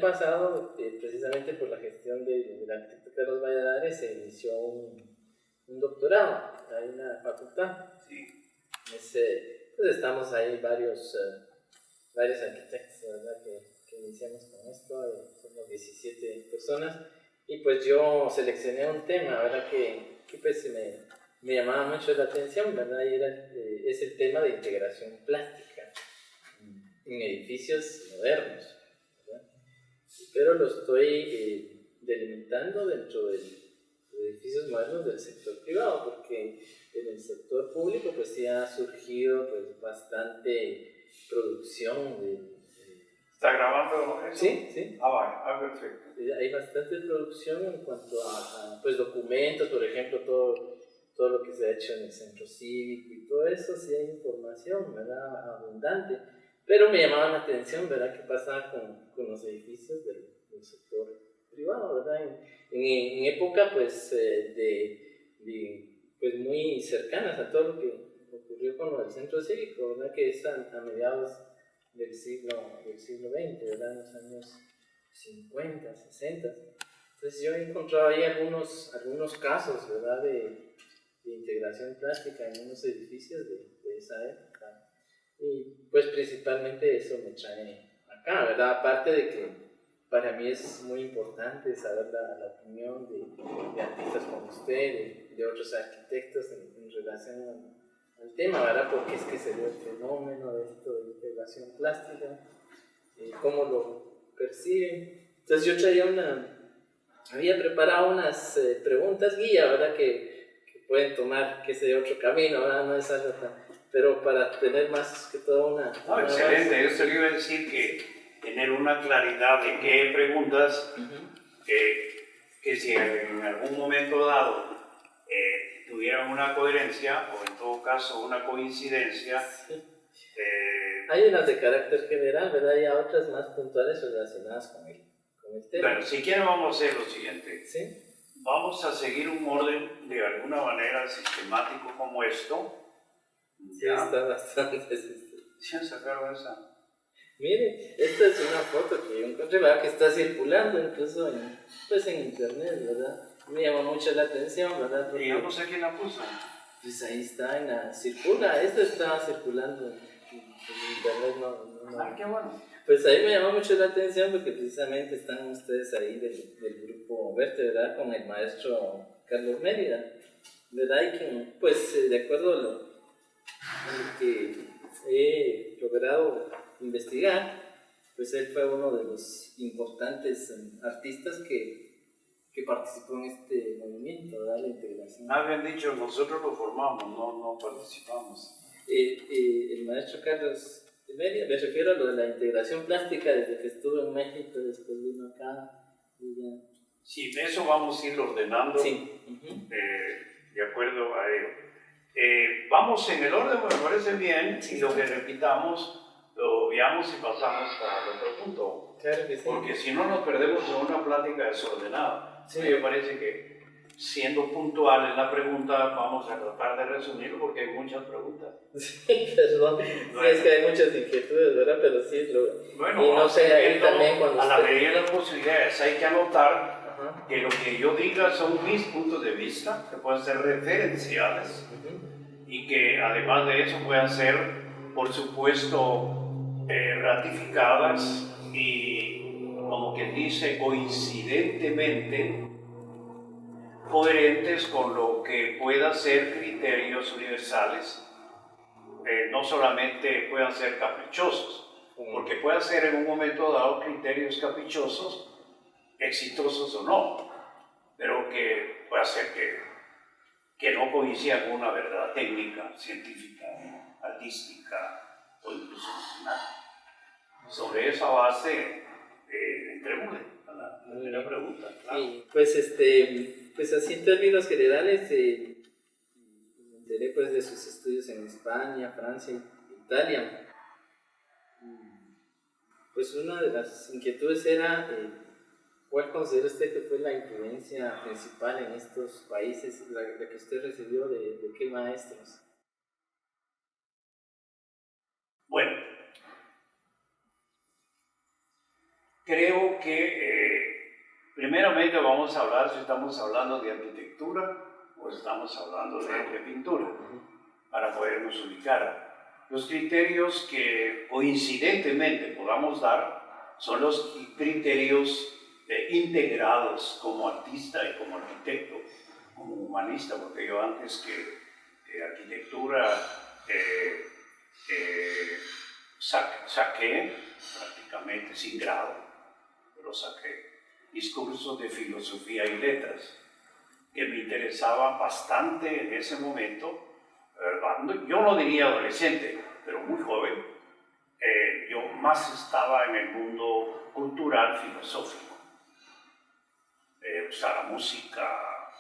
pasado, precisamente por la gestión del arquitecto Carlos Valladares, se inició un doctorado ahí en la facultad. Sí. Pues estamos ahí varios arquitectos, ¿verdad? Que iniciamos con esto, somos 17 personas, y pues yo seleccioné un tema, ¿verdad? Que pues me llamaba mucho la atención, ¿verdad? Y es el tema de integración plástica en edificios modernos, ¿verdad? Pero lo estoy delimitando dentro de edificios modernos del sector privado, porque en el sector público pues sí ha surgido pues bastante producción ¿Está grabando eso? Sí, sí. Vale, perfecto. Hay bastante producción en cuanto a pues, documentos, por ejemplo, todo lo que se ha hecho en el centro cívico y todo eso, sí hay información, ¿verdad? Abundante. Pero me llamaba la atención, ¿verdad? ¿Qué pasaba con los edificios del sector privado, ¿verdad? En época, pues, pues, muy cercanas a todo lo que ocurrió con lo del centro cívico, ¿verdad? Que es a mediados del siglo XX, ¿verdad? En los años 50, 60. Entonces yo he encontrado ahí algunos casos, ¿verdad? De integración plástica en unos edificios de esa época. Y pues principalmente eso me trae acá, ¿verdad? Aparte de que para mí es muy importante saber la opinión de artistas como usted, de otros arquitectos en relación al tema, ¿verdad? Porque es que se dio el fenómeno de esto de integración plástica, cómo lo perciben. Entonces yo había preparado unas preguntas guía, ¿verdad? Que pueden tomar, qué sé, otro camino, ¿verdad? No es algo tan... Pero para tener más que todo una excelente, yo te iba a decir que tener una claridad de qué preguntas, que si en algún momento dado tuvieran una coherencia o en todo caso una coincidencia. Sí. Hay unas de carácter general, ¿verdad? Y otras más puntuales relacionadas con el tema. Bueno, si quieren vamos a hacer lo siguiente. ¿Sí? Vamos a seguir un orden de alguna manera sistemático como esto. Sí, está bastante. ¿Sí han sacado esa? Mire, esta es una foto que yo encontré, ¿verdad? Que está circulando incluso en internet, ¿verdad? Me llama mucho la atención, ¿verdad? Porque yo no sé quién la puso. Pues ahí está, circula, esto está circulando en internet, no. Ah, qué bueno. Pues ahí me llamó mucho la atención porque precisamente están ustedes ahí del grupo Verte, ¿verdad? Con el maestro Carlos Mérida, ¿verdad? Y que, pues, de acuerdo a lo que he logrado investigar, pues él fue uno de los importantes artistas que participó en este movimiento, ¿verdad? La integración. Habían dicho, nosotros lo formamos, no participamos. El maestro Carlos Mérida, me refiero a lo de la integración plástica desde que estuvo en México, después vino acá y ya. Sí, eso vamos a ir ordenando, sí. De acuerdo a ello. Vamos en el orden, me parece bien, y lo que repitamos lo veamos y pasamos para el otro punto. Claro que sí. Porque si no nos perdemos en una plática desordenada. Sí. Me parece que siendo puntual en la pregunta vamos a tratar de resumirlo porque hay muchas preguntas. Sí, perdón. Bueno. Sí, es que hay muchas inquietudes, ¿verdad? Pero sí, bueno, y no sé, ahí también cuando a la medida de las posibilidades hay que anotar que lo que yo diga son mis puntos de vista, que pueden ser referenciales y que además de eso puedan ser, por supuesto, ratificadas y, como quien dice, coincidentemente coherentes con lo que puedan ser criterios universales, no solamente puedan ser caprichosos, porque pueden ser en un momento dado criterios caprichosos, exitosos o no, pero que puede ser que no coincida con una verdad técnica, científica, artística o incluso nacional. Sobre esa base, entremos a la primera pregunta. Claro. Sí, pues así en términos generales, me enteré pues de sus estudios en España, Francia, Italia. Pues una de las inquietudes era ¿cuál considera usted que fue la influencia principal en estos países, la que usted recibió de qué maestros? Bueno, creo que primeramente vamos a hablar si estamos hablando de arquitectura o estamos hablando de pintura, para podernos ubicar. Los criterios que coincidentemente podamos dar son los criterios integrados como artista y como arquitecto, como humanista, porque yo antes que arquitectura saqué prácticamente sin grado, pero saqué mis cursos de filosofía y letras, que me interesaban bastante en ese momento. Yo no diría adolescente, pero muy joven. Yo más estaba en el mundo cultural, filosófico. La música,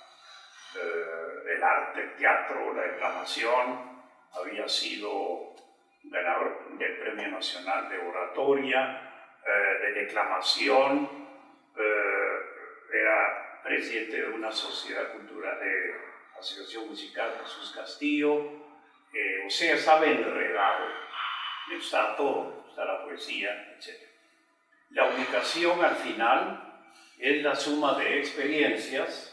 el arte, el teatro, la declamación. Había sido ganador del Premio Nacional de Oratoria, de declamación. Era presidente de una sociedad cultural, de Asociación Musical Jesús Castillo. O sea, estaba enredado. Me gusta todo, está la poesía, etc. La ubicación al final es la suma de experiencias,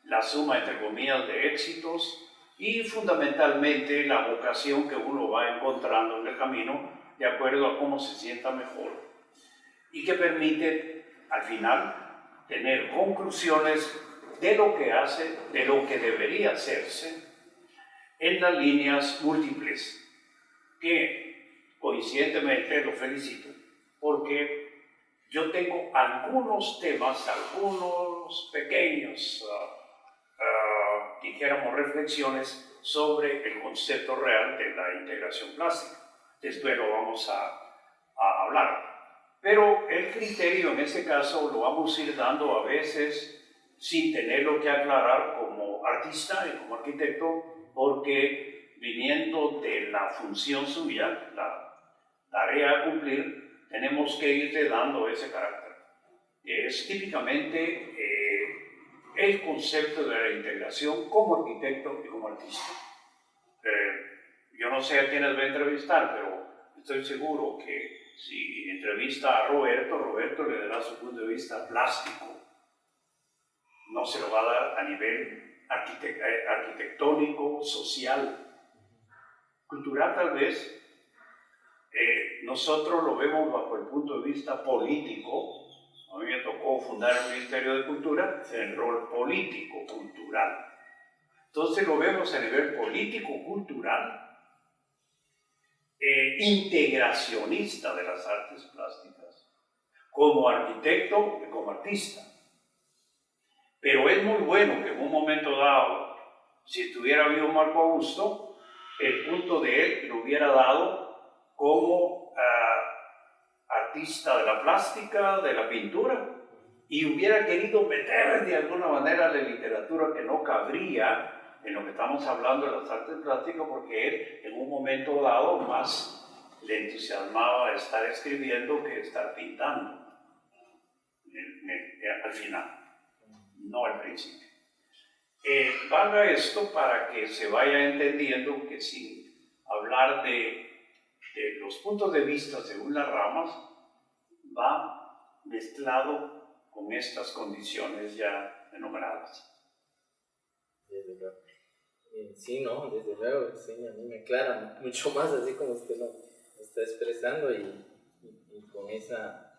la suma, entre comillas, de éxitos y fundamentalmente la vocación que uno va encontrando en el camino de acuerdo a cómo se sienta mejor y que permite al final tener conclusiones de lo que hace, de lo que debería hacerse en las líneas múltiples, que coincidentemente lo felicito porque yo tengo algunos temas, algunos pequeños, dijéramos, reflexiones sobre el concepto real de la integración plástica. Después lo vamos a hablar. Pero el criterio en este caso lo vamos a ir dando a veces sin tenerlo que aclarar como artista y como arquitecto, porque viniendo de la función suya, la tarea a cumplir, tenemos que irle dando ese carácter. Es típicamente el concepto de la integración como arquitecto y como artista. Yo no sé a quiénes va a entrevistar, pero estoy seguro que si entrevista a Roberto, Roberto le dará su punto de vista plástico. No se lo va a dar a nivel arquitectónico, social, cultural tal vez. Nosotros lo vemos bajo el punto de vista político. A mí me tocó fundar el Ministerio de Cultura en el rol político-cultural. Entonces lo vemos a nivel político-cultural, integracionista de las artes plásticas, como arquitecto y como artista. Pero es muy bueno que en un momento dado, si estuviera vivo Marco Augusto, el punto de él lo hubiera dado como artista de la plástica, de la pintura, y hubiera querido meter de alguna manera la literatura que no cabría en lo que estamos hablando de las artes plásticas, porque él en un momento dado más le entusiasmaba estar escribiendo que estar pintando al final, no al principio. Valga esto para que se vaya entendiendo que sin hablar de los puntos de vista según las ramas, va mezclado con estas condiciones ya enumeradas. Desde luego. Sí, no, desde luego, sí, a mí me aclara mucho más así como usted lo está expresando y con esa...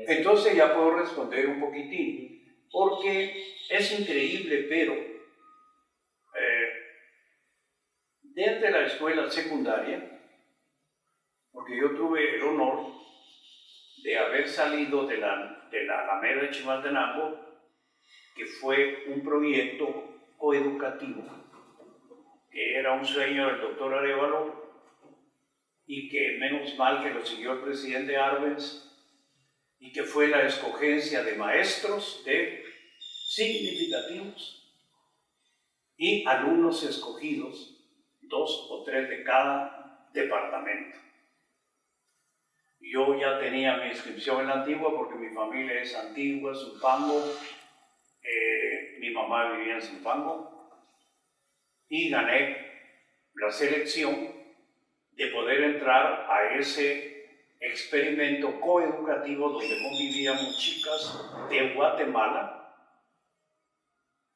Entonces ya puedo responder un poquitín, porque es increíble, pero desde la escuela secundaria, porque yo tuve el honor de haber salido de la Alameda de Chimaltenango, que fue un proyecto coeducativo, que era un sueño del doctor Arévalo, y que menos mal que lo siguió el presidente Arbenz, y que fue la escogencia de maestros significativos y alumnos escogidos, 2 o 3 de cada departamento. Yo ya tenía mi inscripción en la Antigua porque mi familia es Antigua, Zumpango, mi mamá vivía en Zumpango y gané la selección de poder entrar a ese experimento coeducativo donde convivíamos chicas de Guatemala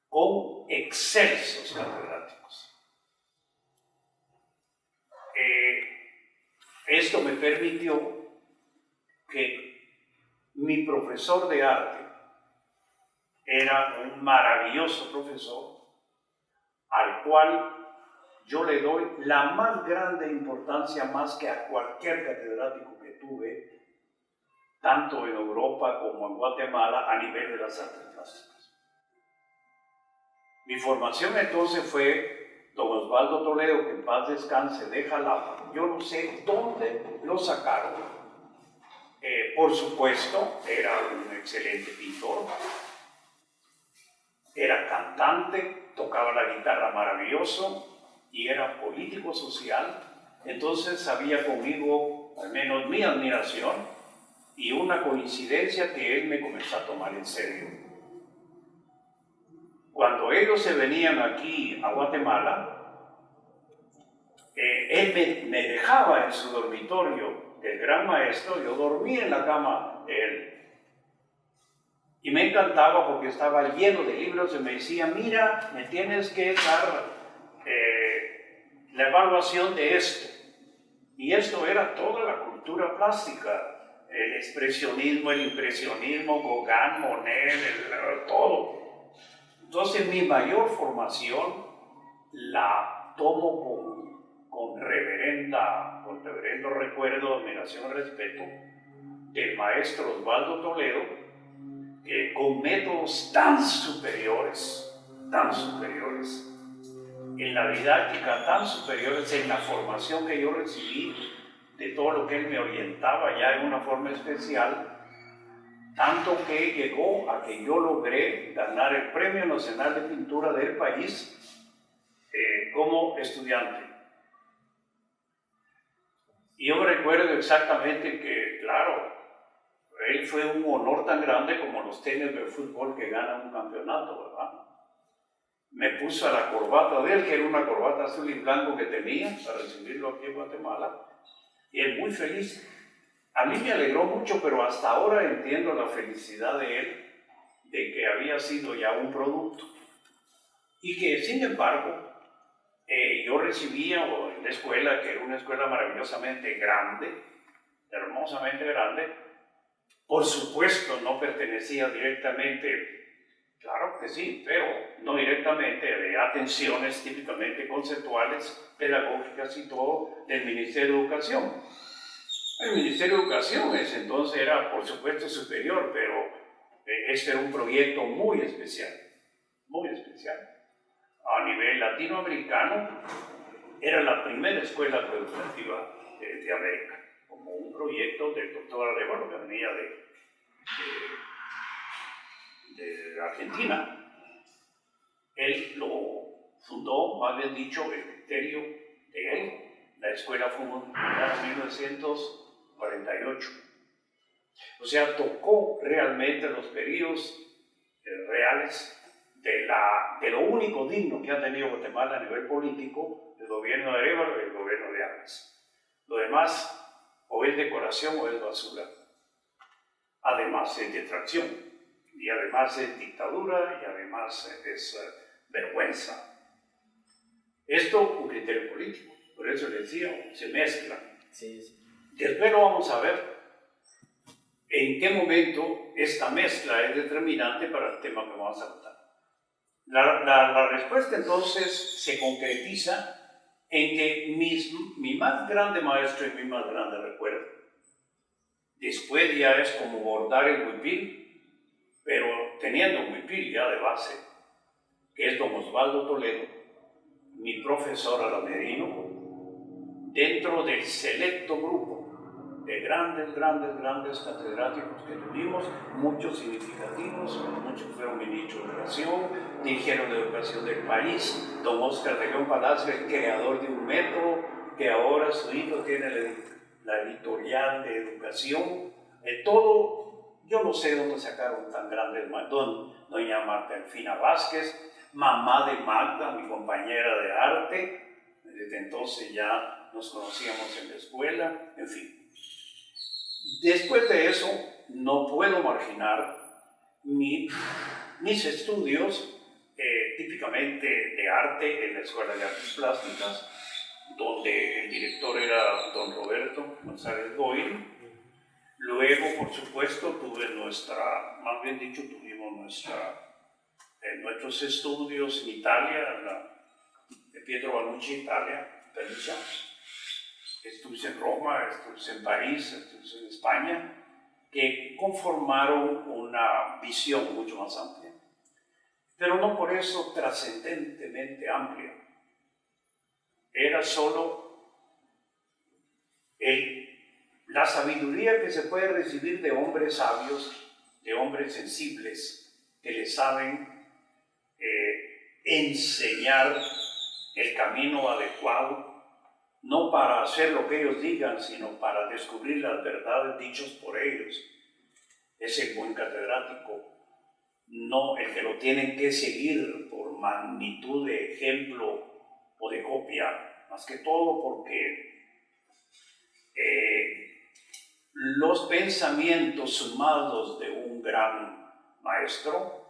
con excelsos catedráticos. Esto me permitió que mi profesor de arte era un maravilloso profesor al cual yo le doy la más grande importancia, más que a cualquier catedrático que tuve, tanto en Europa como en Guatemala, a nivel de las artes plásticas. Mi formación entonces fue don Osvaldo Toledo, que en paz descanse, de Jalapa. Yo no sé dónde lo sacaron. Por supuesto, era un excelente pintor, era cantante, tocaba la guitarra maravilloso, y era político social. Entonces había conmigo al menos mi admiración y una coincidencia que él me comenzó a tomar en serio. Cuando ellos se venían aquí a Guatemala, él me dejaba en su dormitorio del gran maestro. Yo dormía en la cama de él y me encantaba porque estaba lleno de libros y me decía: mira, me tienes que dar la evaluación de esto. Y esto era toda la cultura plástica, el expresionismo, el impresionismo, Gauguin, Monet, todo. Entonces mi mayor formación la tomo con reverendo recuerdo, admiración y respeto del maestro Osvaldo Toledo, que con métodos tan superiores, en la didáctica, tan superiores en la formación que yo recibí, de todo lo que él me orientaba ya en una forma especial, tanto que llegó a que yo logré ganar el Premio Nacional de Pintura del país como estudiante. Y yo me recuerdo exactamente que, claro, él fue un honor tan grande como los tenis de fútbol que ganan un campeonato, ¿verdad? Me puso a la corbata de él, que era una corbata azul y blanco que tenía, para recibirlo aquí en Guatemala, y él muy feliz. A mí me alegró mucho, pero hasta ahora entiendo la felicidad de él, de que había sido ya un producto. Y que, sin embargo, yo recibía en la escuela, que era una escuela maravillosamente grande, hermosamente grande. Por supuesto, no pertenecía directamente, claro que sí, pero no directamente, de atenciones típicamente conceptuales, pedagógicas y todo del Ministerio de Educación. El Ministerio de Educación entonces era, por supuesto, superior, pero este era un proyecto muy especial, muy especial. A nivel latinoamericano, era la primera escuela educativa de América, como un proyecto del doctor Arevalo, que venía de Argentina. Él lo fundó, más bien dicho, el criterio de él. La escuela fue fundada en 1948. O sea, tocó realmente los periodos reales de lo único digno que ha tenido Guatemala a nivel político, el gobierno de Arevalo y el gobierno de Armas. Lo demás, o es decoración o es basura. Además es detracción, y además es dictadura, y además es vergüenza. Esto un criterio político, por eso les decía, se mezcla. Sí, sí. Después lo vamos a ver en qué momento esta mezcla es determinante para el tema que vamos a tratar. La respuesta entonces se concretiza en que mi más grande maestro y mi más grande recuerdo, después ya es como bordar el huipil, pero teniendo un huipil ya de base, que es don Osvaldo Toledo, mi profesor alamerino, dentro del selecto grupo de grandes catedráticos que tuvimos, muchos significativos, muchos fueron ministros de Educación, dirigieron de Educación del país, don Óscar de León Palacio, el creador de un método, que ahora su hijo tiene la editorial de educación, todo, yo no sé dónde sacaron tan grandes, doña Marta Elfina Vázquez, mamá de Magda, mi compañera de arte, desde entonces ya nos conocíamos en la escuela, en fin. Después de eso, no puedo marginar mis estudios, típicamente de arte en la Escuela de Artes Plásticas, donde el director era don Roberto González Boyle. Luego, por supuesto, tuvimos nuestros estudios en Italia, de Pietro Banucci, Italia, Perugia. Estuve en Roma, estuve en París, estuve en España, que conformaron una visión mucho más amplia, pero no por eso trascendentemente amplia. Era solo la sabiduría que se puede recibir de hombres sabios, de hombres sensibles, que le saben enseñar el camino adecuado, no para hacer lo que ellos digan, sino para descubrir las verdades dichas por ellos. Es el buen catedrático, no el que lo tienen que seguir por magnitud de ejemplo o de copia, más que todo porque los pensamientos sumados de un gran maestro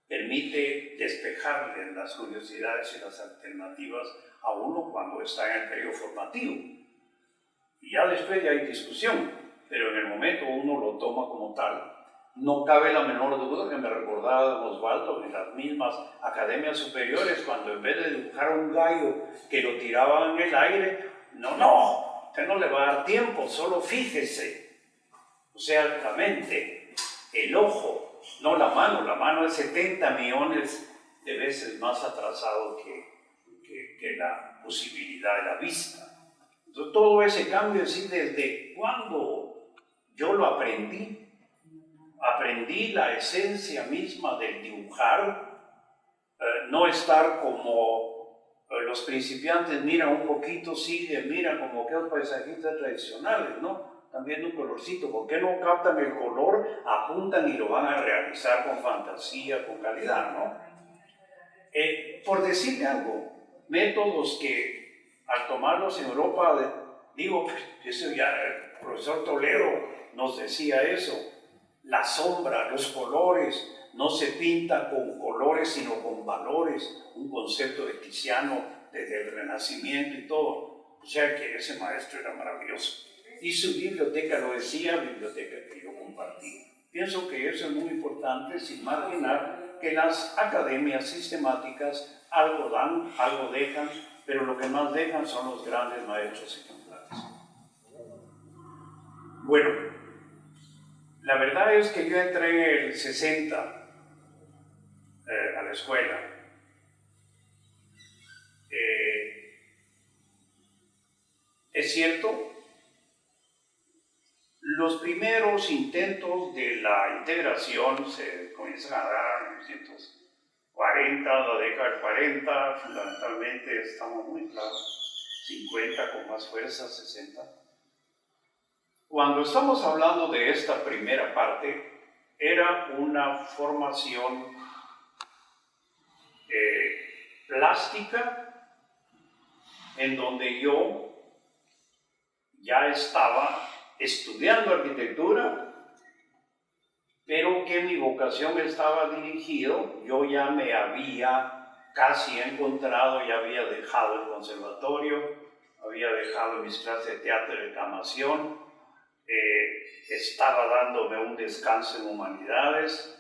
permite despejarle las curiosidades y las alternativas a uno cuando está en el periodo formativo. Y ya después ya hay discusión, pero en el momento uno lo toma como tal. No cabe la menor duda que me recordaba don Osvaldo en las mismas academias superiores, cuando en vez de dibujar un gallo que lo tiraban en el aire, no, usted no le va a dar tiempo, solo fíjese. O sea, la mente, el ojo, no la mano es 70 millones de veces más atrasado que la posibilidad de la vista. Entonces, todo ese cambio, así desde cuando yo lo aprendí la esencia misma del dibujar, no estar como los principiantes, miran un poquito, siguen, miran como aquellos paisajistas tradicionales, ¿no? También un colorcito, ¿por qué no captan el color, apuntan y lo van a realizar con fantasía, con calidad, ¿no? Por decirle algo, métodos que al tomarlos en Europa, digo, eso ya el profesor Toledo nos decía eso, la sombra, los colores, no se pintan con colores sino con valores, un concepto de Tiziano desde el Renacimiento y todo, o sea que ese maestro era maravilloso. Y su biblioteca lo decía, biblioteca que yo compartí. Pienso que eso es muy importante, sin marginar que las academias sistemáticas algo dan, algo dejan, pero lo que más dejan son los grandes maestros ejemplares. Bueno, la verdad es que yo entré en el 60 a la escuela. Es cierto, los primeros intentos de la integración se comienzan a dar en 1940, la década del 40, fundamentalmente estamos muy claros, 50 con más fuerza, 60. Cuando estamos hablando de esta primera parte, era una formación plástica en donde yo ya estaba estudiando arquitectura, pero que mi vocación estaba dirigido, yo ya me había casi encontrado, ya había dejado el conservatorio, había dejado mis clases de teatro y declamación, estaba dándome un descanso en humanidades,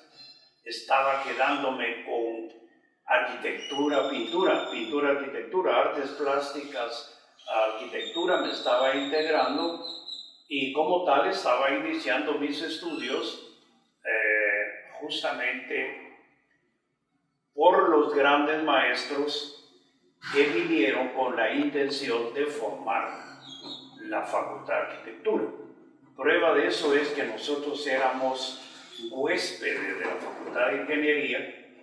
estaba quedándome con arquitectura, pintura, arquitectura, artes plásticas, arquitectura, me estaba integrando y como tal estaba iniciando mis estudios justamente por los grandes maestros que vinieron con la intención de formar la Facultad de Arquitectura. Prueba de eso es que nosotros éramos huéspedes de la Facultad de Ingeniería,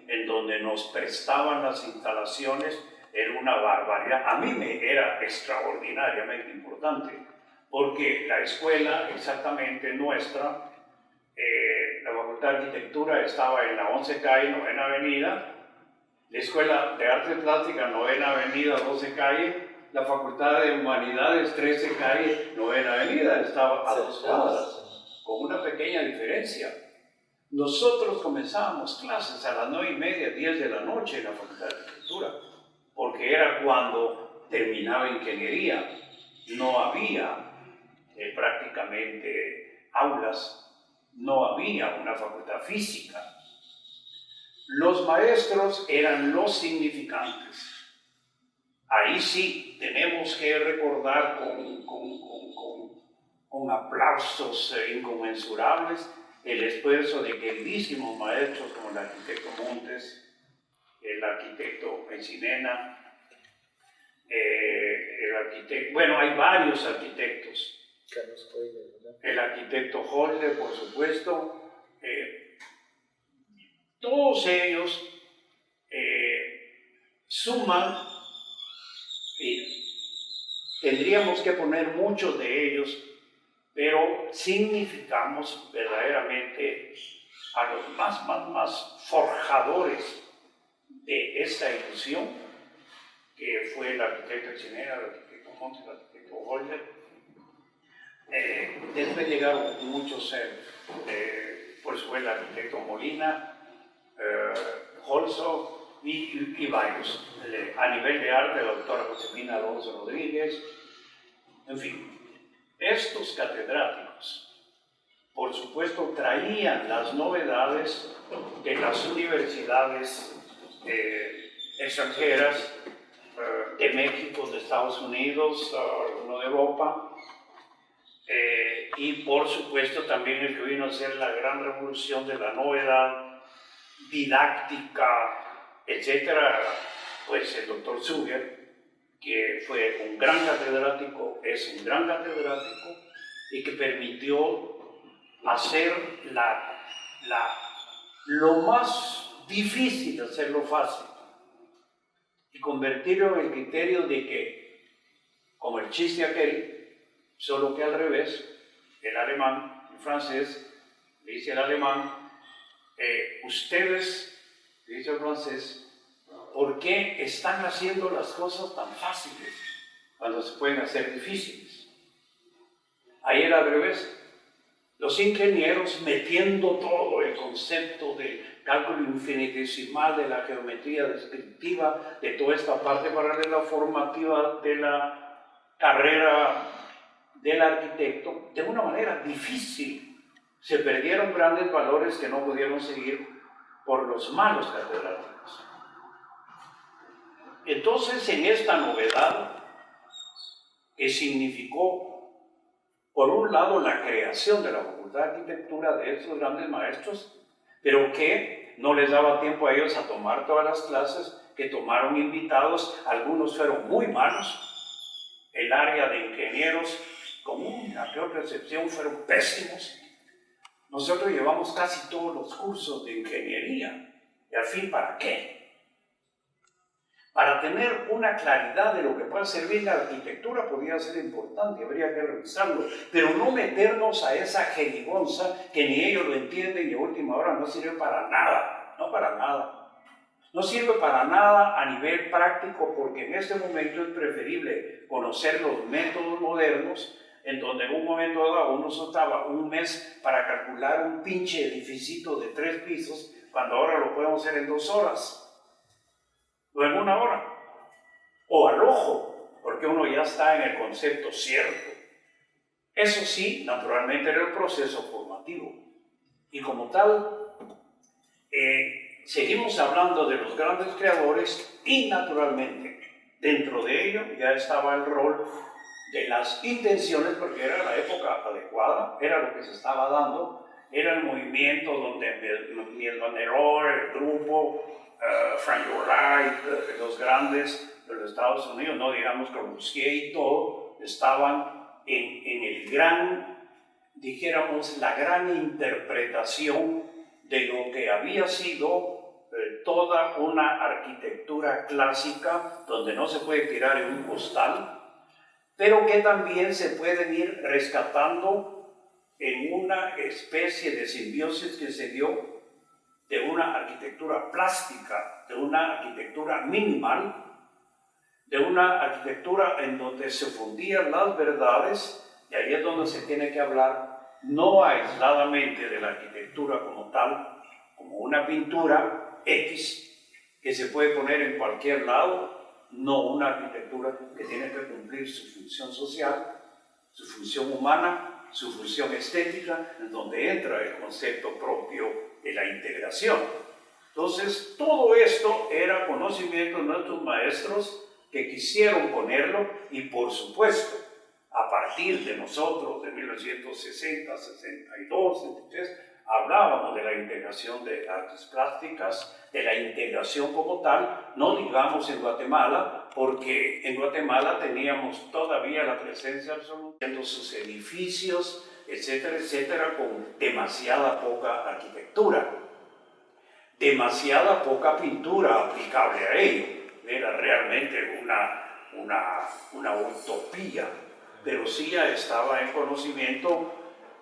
en donde nos prestaban las instalaciones, era una barbaridad. A mí me era extraordinariamente importante, porque la escuela exactamente nuestra, la Facultad de Arquitectura estaba en la 11 calle, 9ª avenida, la Escuela de Artes Plásticas, 9ª avenida, 12 calle, la Facultad de Humanidades, 13 calle, 9ª avenida, estaba a 2 cuadras. con una pequeña diferencia. Nosotros comenzábamos clases a las 9:30, 10 de la noche en la Facultad de Arquitectura, porque era cuando terminaba ingeniería. No había prácticamente aulas, no había una facultad física. Los maestros eran los significantes. Ahí sí tenemos que recordar con aplausos inconmensurables el esfuerzo de queridísimos maestros como el arquitecto Montes, el arquitecto Encinena, bueno, hay varios arquitectos. Carlos Holder, ¿verdad? El arquitecto Holder, por supuesto. Todos ellos suman, y tendríamos que poner muchos de ellos, pero significamos verdaderamente a los más forjadores de esta ilusión, que fue el arquitecto Encinena, el arquitecto Montes, el arquitecto Holder. Después llegaron muchos, por supuesto el arquitecto Molina, Holzo y varios. A nivel de arte, la doctora Josefina Alonso Rodríguez. En fin, estos catedráticos, por supuesto, traían las novedades de las universidades extranjeras, de México, de Estados Unidos, no de Europa, y por supuesto también el que vino a ser la gran revolución de la novedad didáctica, etcétera, pues el doctor Zuger, que fue un gran catedrático, es un gran catedrático, y que permitió hacer lo más difícil, hacerlo fácil, y convertirlo en el criterio de que, como el chiste aquel, solo que al revés, el alemán, el francés, le dice el alemán, ustedes, dice el francés, ¿por qué están haciendo las cosas tan fáciles cuando se pueden hacer difíciles? Ahí era al revés. Los ingenieros metiendo todo el concepto del cálculo infinitesimal, de la geometría descriptiva, de toda esta parte paralela formativa de la carrera del arquitecto, de una manera difícil. Se perdieron grandes valores que no pudieron seguir por los malos catedráticos. Entonces, en esta novedad, que significó, por un lado, la creación de la Facultad de Arquitectura de estos grandes maestros, pero que no les daba tiempo a ellos a tomar todas las clases, que tomaron invitados, algunos fueron muy malos, el área de ingenieros, con una que otra excepción, fueron pésimos. Nosotros llevamos casi todos los cursos de ingeniería, y al fin, ¿para qué? Para tener una claridad de lo que puede servir la arquitectura podría ser importante, habría que revisarlo, pero no meternos a esa jerigonza que ni ellos lo entienden y a última hora no sirve para nada, no para nada. No sirve para nada a nivel práctico, porque en este momento es preferible conocer los métodos modernos, en donde en un momento dado uno soltaba un mes para calcular un pinche edificito de 3 pisos, cuando ahora lo podemos hacer en 2 horas. O en 1 hora, o al ojo, porque uno ya está en el concepto cierto. Eso sí, naturalmente era el proceso formativo. Y como tal, seguimos hablando de los grandes creadores y naturalmente, dentro de ello ya estaba el rol de las intenciones, porque era la época adecuada, era lo que se estaba dando, era el movimiento donde Miel Van der Rohe, el grupo, Frank Lloyd Wright, los grandes de los Estados Unidos, no digamos Corbusier y todo, estaban en el gran, dijéramos, la gran interpretación de lo que había sido toda una arquitectura clásica, donde no se puede tirar en un costal, pero que también se pueden ir rescatando en una especie de simbiosis que se dio de una arquitectura plástica, de una arquitectura minimal, de una arquitectura en donde se fundían las verdades, y ahí es donde se tiene que hablar no aisladamente de la arquitectura como tal, como una pintura X que se puede poner en cualquier lado, no una arquitectura que tiene que cumplir su función social, su función humana, su función estética, en donde entra el concepto propio de la integración. Entonces, todo esto era conocimiento de nuestros maestros que quisieron ponerlo y, por supuesto, a partir de nosotros, de 1960, 62, 63, hablábamos de la integración de artes plásticas, de la integración como tal, no digamos en Guatemala, porque en Guatemala teníamos todavía la presencia absoluta de sus edificios, etcétera, etcétera, con demasiada poca arquitectura, demasiada poca pintura aplicable a ello. Era realmente una utopía, pero sí ya estaba en conocimiento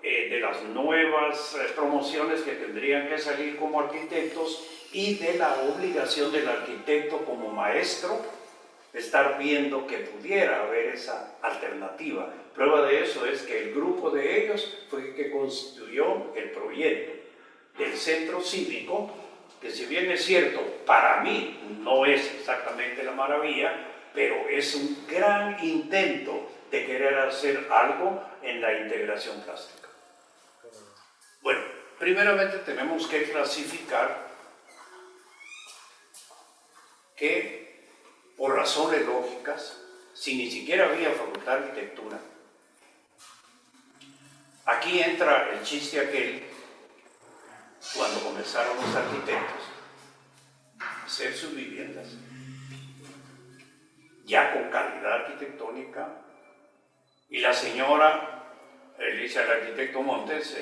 de las nuevas promociones que tendrían que salir como arquitectos y de la obligación del arquitecto como maestro de estar viendo que pudiera haber esa alternativa. Prueba de eso es que el grupo de ellos fue el que constituyó el proyecto del centro cívico, que si bien es cierto, para mí no es exactamente la maravilla, pero es un gran intento de querer hacer algo en la integración plástica. Bueno, primeramente tenemos que clasificar que por razones lógicas, si ni siquiera había facultad de arquitectura, aquí entra el chiste aquel cuando comenzaron los arquitectos a hacer sus viviendas ya con calidad arquitectónica, y la señora le dice al arquitecto Montes,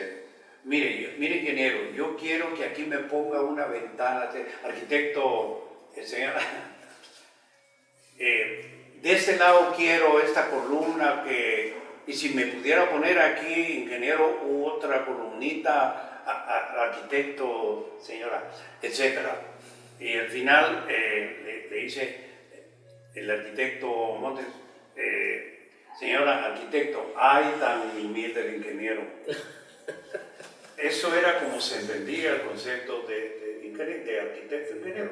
mire ingeniero, yo quiero que aquí me ponga una ventana, arquitecto, señora, de este lado quiero esta columna, y si me pudiera poner aquí, ingeniero, otra columnita, arquitecto, señora, etcétera. Y al final le dice el arquitecto Montes, señora arquitecto, ay tan humilde el ingeniero. Eso era como se entendía el concepto de arquitecto ingeniero,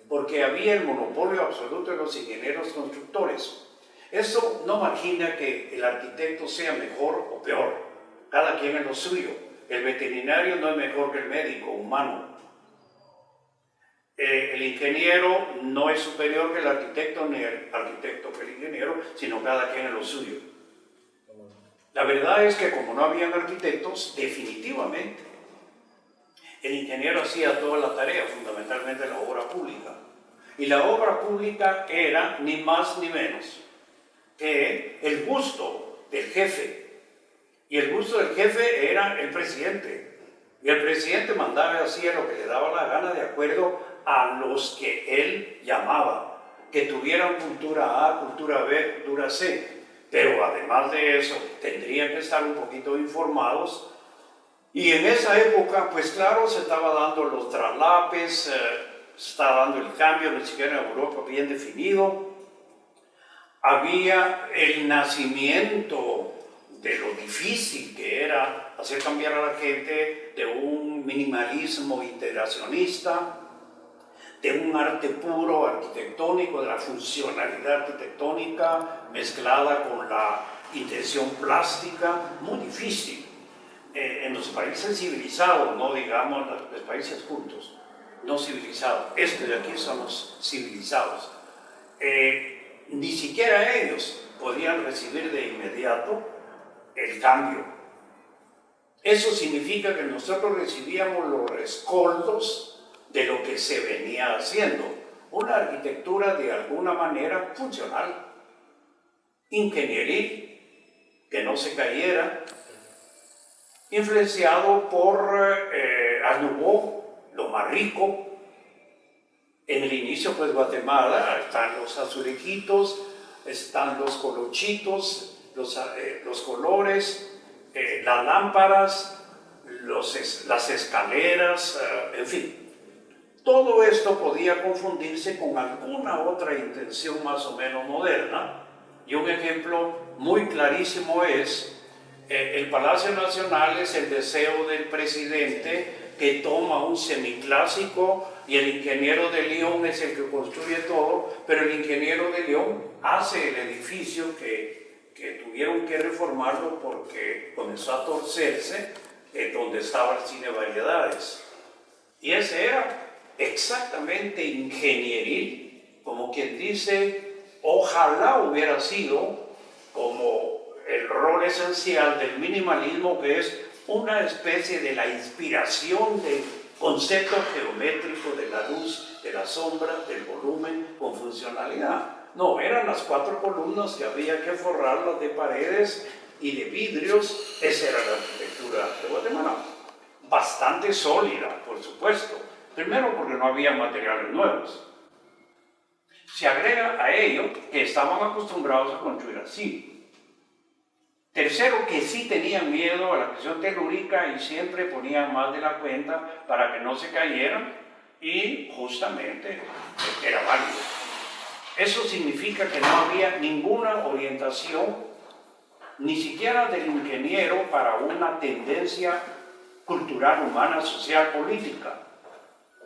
porque había el monopolio absoluto de los ingenieros constructores. Eso no margina que el arquitecto sea mejor o peor, cada quien es lo suyo. El veterinario no es mejor que el médico humano. El ingeniero no es superior que el arquitecto, ni el arquitecto que el ingeniero, sino cada quien es lo suyo. La verdad es que como no habían arquitectos, definitivamente, el ingeniero hacía toda la tarea, fundamentalmente la obra pública. Y la obra pública era ni más ni menos que el gusto del jefe. Y el gusto del jefe era el presidente. Y el presidente mandaba y hacía lo que le daba la gana de acuerdo a los que él llamaba, que tuvieran cultura A, cultura B, cultura C. Pero además de eso, tendrían que estar un poquito informados. Y en esa época, pues claro, se estaba dando los traslapes, se estaba dando el cambio, ni siquiera en Europa bien definido. Había el nacimiento de lo difícil que era hacer cambiar a la gente de un minimalismo integracionista, de un arte puro arquitectónico, de la funcionalidad arquitectónica mezclada con la intención plástica, muy difícil. En los países civilizados, no digamos los países cultos, no civilizados, de aquí son los civilizados, ni siquiera ellos podían recibir de inmediato el cambio. Eso significa que nosotros recibíamos los rescoldos de lo que se venía haciendo, una arquitectura de alguna manera funcional, ingenieril, que no se cayera, influenciado por Art Nouveau, lo más rico. En el inicio, pues Guatemala, están los azulejitos, están los colochitos, los colores, las lámparas, las escaleras, en fin. Todo esto podía confundirse con alguna otra intención más o menos moderna, y un ejemplo muy clarísimo es El Palacio Nacional es el deseo del presidente, que toma un semiclásico, y el ingeniero de León es el que construye todo, pero el ingeniero de León hace el edificio que tuvieron que reformarlo porque comenzó a torcerse, donde estaba el Cine Variedades. Y ese era exactamente ingenieril, como quien dice, ojalá hubiera sido como el rol esencial del minimalismo, que es una especie de la inspiración del concepto geométrico de la luz, de la sombra, del volumen con funcionalidad. No, eran las 4 columnas que había que forrarlas de paredes y de vidrios. Esa era la arquitectura de Guatemala. Bastante sólida, por supuesto. Primero porque no había materiales nuevos. Se agrega a ello que estaban acostumbrados a construir así. Tercero, que sí tenían miedo a la presión telúrica y siempre ponían más de la cuenta para que no se cayeran, y justamente era válido. Eso significa que no había ninguna orientación, ni siquiera del ingeniero, para una tendencia cultural, humana, social, política,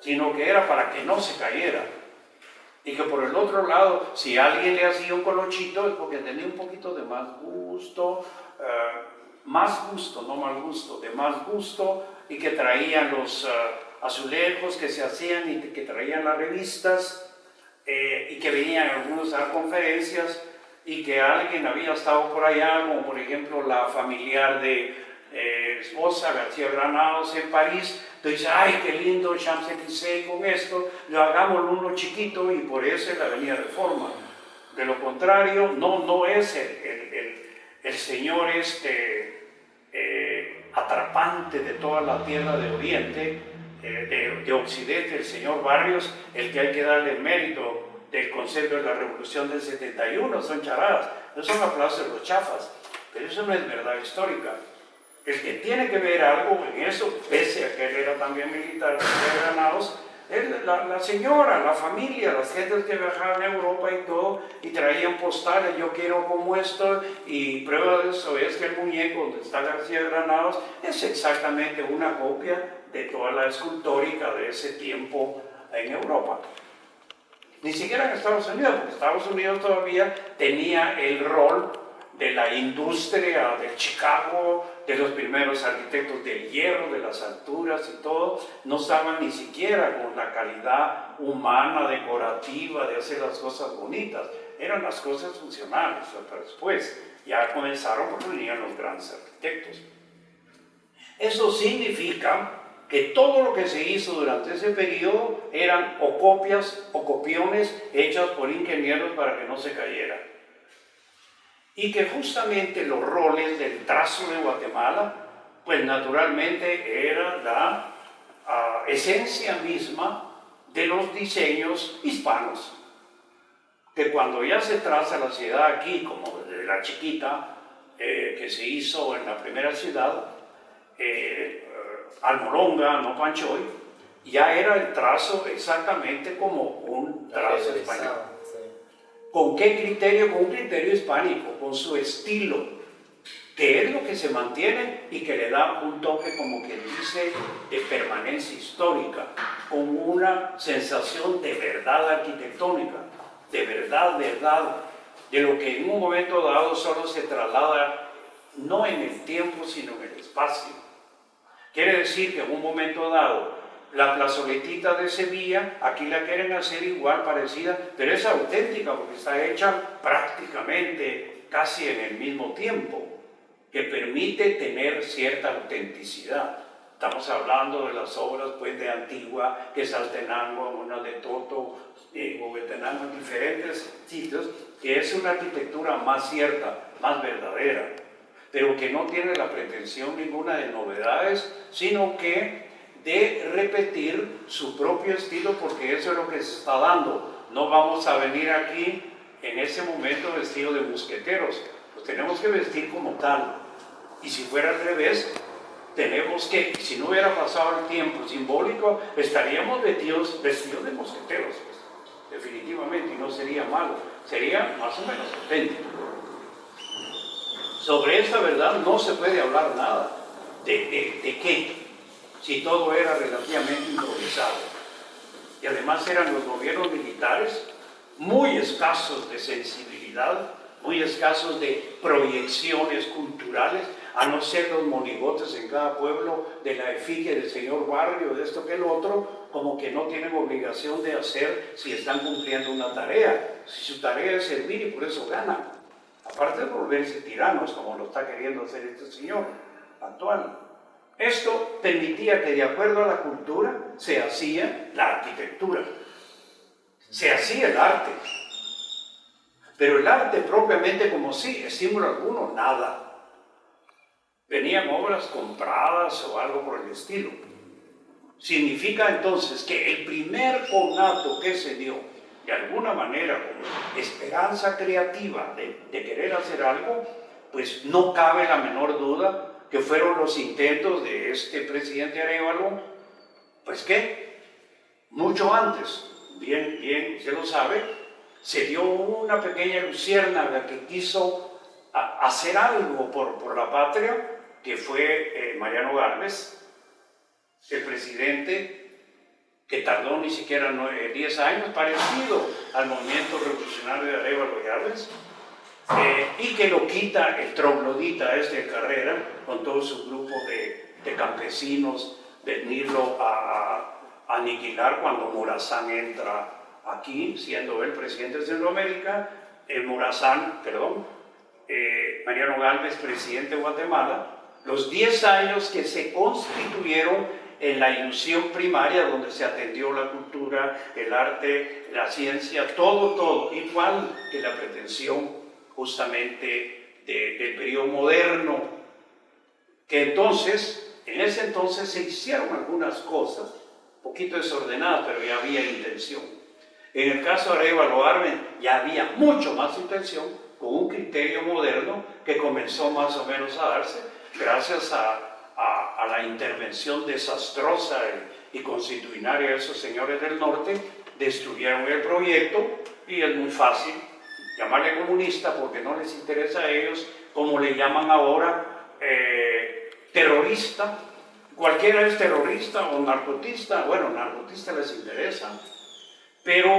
sino que era para que no se cayera. Y que por el otro lado, si alguien le hacía un colochito, es porque tenía un poquito de más gusto, no mal gusto, de más gusto, y que traían los azulejos que se hacían y que traían las revistas, y que venían algunos a dar conferencias, y que alguien había estado por allá, como por ejemplo la familiar de esposa García Granados en París. Entonces, ay, qué lindo Champs-Élysées con esto, lo hagamos uno chiquito, y por eso es la Avenida Reforma. De lo contrario, no es el señor atrapante de toda la tierra de Oriente, de Occidente, el señor Barrios, el que hay que darle el mérito del concepto de la Revolución del 71, son charadas, no son aplausos de los chafas, pero eso no es verdad histórica. El que tiene que ver algo en eso, pese a que él era también militar de Granados, es la señora, la familia, las gentes que viajaban a Europa y todo, y traían postales, yo quiero como esto, y prueba de eso es que el muñeco donde está García Granados es exactamente una copia de toda la escultórica de ese tiempo en Europa. Ni siquiera en Estados Unidos, porque Estados Unidos todavía tenía el rol de la industria de Chicago, de los primeros arquitectos del hierro, de las alturas y todo. No estaban ni siquiera con la calidad humana, decorativa, de hacer las cosas bonitas. Eran las cosas funcionales, pero después ya comenzaron porque venían los grandes arquitectos. Eso significa que todo lo que se hizo durante ese periodo eran o copias o copiones hechas por ingenieros para que no se cayera. Y que justamente los roles del trazo de Guatemala, pues naturalmente era la esencia misma de los diseños hispanos. Que cuando ya se traza la ciudad aquí, como desde la chiquita, que se hizo en la primera ciudad, Almolonga, no Panchoy, ya era el trazo exactamente como un trazo español. ¿Con qué criterio? Con un criterio hispánico, con su estilo, que es lo que se mantiene y que le da un toque, como quien dice, de permanencia histórica, con una sensación de verdad arquitectónica, de verdad, de lo que en un momento dado solo se traslada no en el tiempo, sino en el espacio. Quiere decir que en un momento dado, la plazoletita de Sevilla, aquí la quieren hacer igual, parecida, pero es auténtica porque está hecha prácticamente casi en el mismo tiempo, que permite tener cierta autenticidad. Estamos hablando de las obras pues, de Antigua, que es Altenango, una de Toto, Huehuetenango, en diferentes sitios, que es una arquitectura más cierta, más verdadera, pero que no tiene la pretensión ninguna de novedades, sino que de repetir su propio estilo, porque eso es lo que se está dando. No vamos a venir aquí en ese momento vestidos de mosqueteros, pues tenemos que vestir como tal. Y si fuera al revés, tenemos que, si no hubiera pasado el tiempo simbólico, estaríamos vestidos de mosqueteros, pues, definitivamente, y no sería malo, sería más o menos auténtico. Sobre esta verdad no se puede hablar nada. ¿De qué? Si todo era relativamente improvisado. Y además eran los gobiernos militares muy escasos de sensibilidad, muy escasos de proyecciones culturales, a no ser los monigotes en cada pueblo de la efigie del señor Barrio, de esto que el otro, como que no tienen obligación de hacer si están cumpliendo una tarea. Si su tarea es servir y por eso ganan. Aparte de volverse tiranos, como lo está queriendo hacer este señor actual. Esto permitía que, de acuerdo a la cultura, se hacía la arquitectura, se hacía el arte. Pero el arte propiamente como sí, estímulo alguno, nada. Venían obras compradas o algo por el estilo. Significa entonces que el primer conato que se dio, de alguna manera, como esperanza creativa de querer hacer algo, pues no cabe la menor duda que fueron los intentos de este presidente Arévalo, pues que mucho antes, bien se lo sabe, se dio una pequeña luciérnaga que quiso hacer algo por la patria, que fue Mariano Gálvez, el presidente que tardó ni siquiera 10 años, parecido al movimiento revolucionario de Arévalo y Gálvez, y que lo quita el troglodita de Carrera con todo su grupo de campesinos, venirlo a aniquilar cuando Morazán entra aquí, siendo el presidente de Centroamérica, Mariano Gálvez, presidente de Guatemala, los 10 años que se constituyeron en la ilusión primaria, donde se atendió la cultura, el arte, la ciencia, todo, igual que la pretensión justamente del periodo moderno, que entonces, en ese entonces se hicieron algunas cosas, un poquito desordenadas, pero ya había intención. En el caso de Arévalo Arben ya había mucho más intención, con un criterio moderno que comenzó más o menos a darse, gracias a la intervención desastrosa y constitucionaria de esos señores del norte. Destruyeron el proyecto y es muy fácil llamarle comunista porque no les interesa a ellos, como le llaman ahora, terrorista. Cualquiera es terrorista o narcotista. Bueno, narcotista les interesa, pero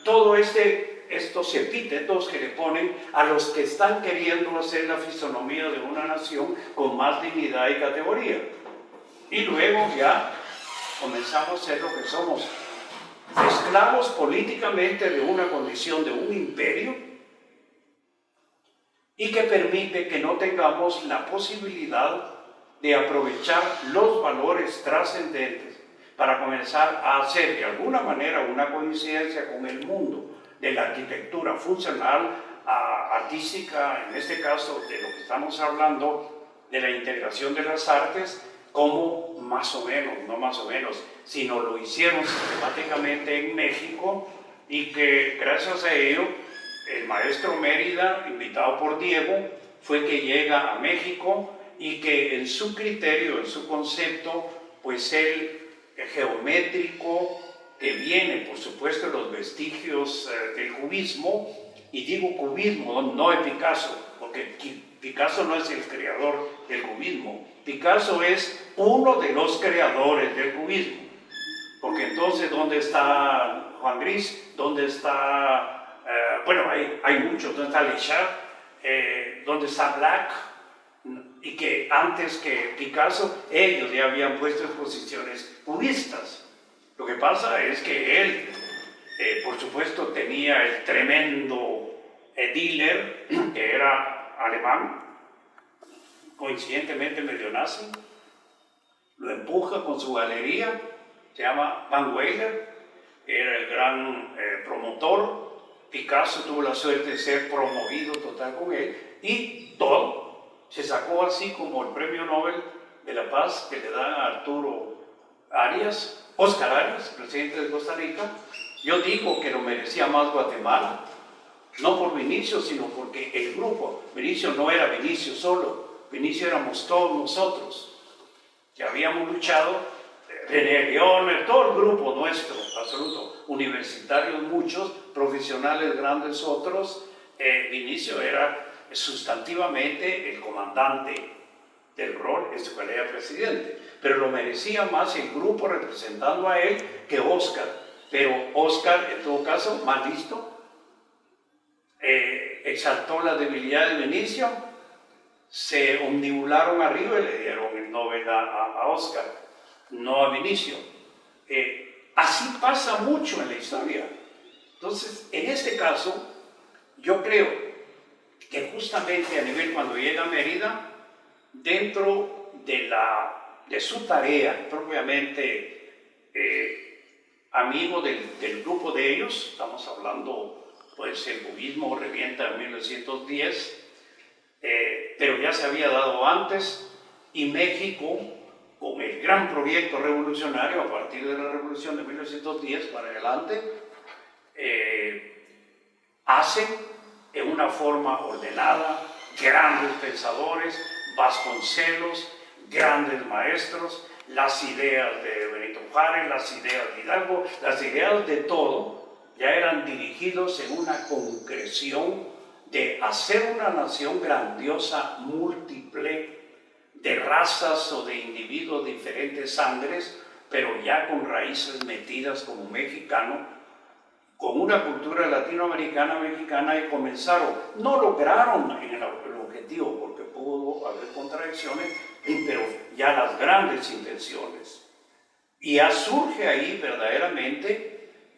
todo estos epítetos que le ponen a los que están queriendo hacer la fisonomía de una nación con más dignidad y categoría. Y luego ya comenzamos a ser lo que somos, esclavos políticamente de una condición de un imperio, y que permite que no tengamos la posibilidad de aprovechar los valores trascendentes para comenzar a hacer de alguna manera una coincidencia con el mundo de la arquitectura funcional, artística, en este caso de lo que estamos hablando, de la integración de las artes, como más o menos, no más o menos, sino lo hicieron sistemáticamente en México, y que gracias a ello el maestro Mérida, invitado por Diego, fue que llega a México, y que en su criterio, en su concepto, pues el geométrico, que viene por supuesto de los vestigios del cubismo, y digo cubismo, no de Picasso, porque Picasso no es el creador del cubismo, Picasso es uno de los creadores del cubismo, porque entonces ¿dónde está Juan Gris? ¿Dónde está, bueno, hay muchos, ¿dónde está Lechat? ¿Dónde está Black? Y que antes que Picasso, ellos ya habían puesto exposiciones cubistas. Lo que pasa es que él, por supuesto, tenía el tremendo Diller, que era alemán, coincidentemente medio nazi, lo empuja con su galería, se llama Van Weiler, que era el gran promotor. Picasso tuvo la suerte de ser promovido total con él, y todo se sacó así como el premio Nobel de la Paz que le dan a Arturo Arias, Oscar Arias, presidente de Costa Rica. Yo digo que lo merecía más Guatemala, no por Vinicio, sino porque el grupo, Vinicio no era Vinicio solo, Vinicio éramos todos nosotros, que habíamos luchado, René León, todo el grupo nuestro, absoluto, universitarios muchos, profesionales grandes otros. Vinicio era sustantivamente el comandante del rol es cual era presidente, pero lo merecía más el grupo representando a él que Oscar. Pero Oscar, en todo caso, mal visto, exaltó la debilidad de Benicio, se omnibularon arriba y le dieron el Nobel a Oscar, no a Benicio. Así pasa mucho en la historia. Entonces, en este caso, yo creo que justamente a nivel cuando llega a Mérida, dentro de su tarea propiamente amigo del grupo de ellos, estamos hablando, pues el budismo revienta en 1910, pero ya se había dado antes, y México, con el gran proyecto revolucionario a partir de la revolución de 1910 para adelante, hacen en una forma ordenada grandes pensadores, Vasconcelos, grandes maestros, las ideas de Benito Juárez, las ideas de Hidalgo, las ideas de todo, ya eran dirigidos en una concreción de hacer una nación grandiosa, múltiple, de razas o de individuos de diferentes sangres, pero ya con raíces metidas como mexicano, con una cultura latinoamericana mexicana, y comenzaron, no lograron en el objetivo porque pudo haber contradicciones, pero ya las grandes intenciones. Y ya surge ahí verdaderamente,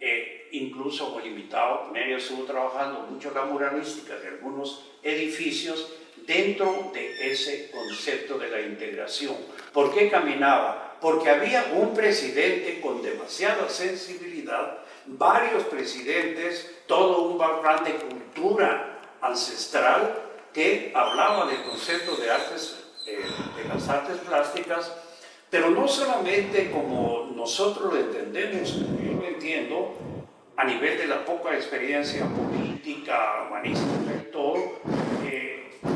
incluso con limitado, Mérida estuvo trabajando mucho la muralística de algunos edificios dentro de ese concepto de la integración. ¿Por qué caminaba? Porque había un presidente con demasiada sensibilidad, varios presidentes, todo un background de cultura ancestral que hablaba del concepto de artes, de las artes plásticas, pero no solamente como nosotros lo entendemos, yo lo entiendo a nivel de la poca experiencia política, humanística y todo,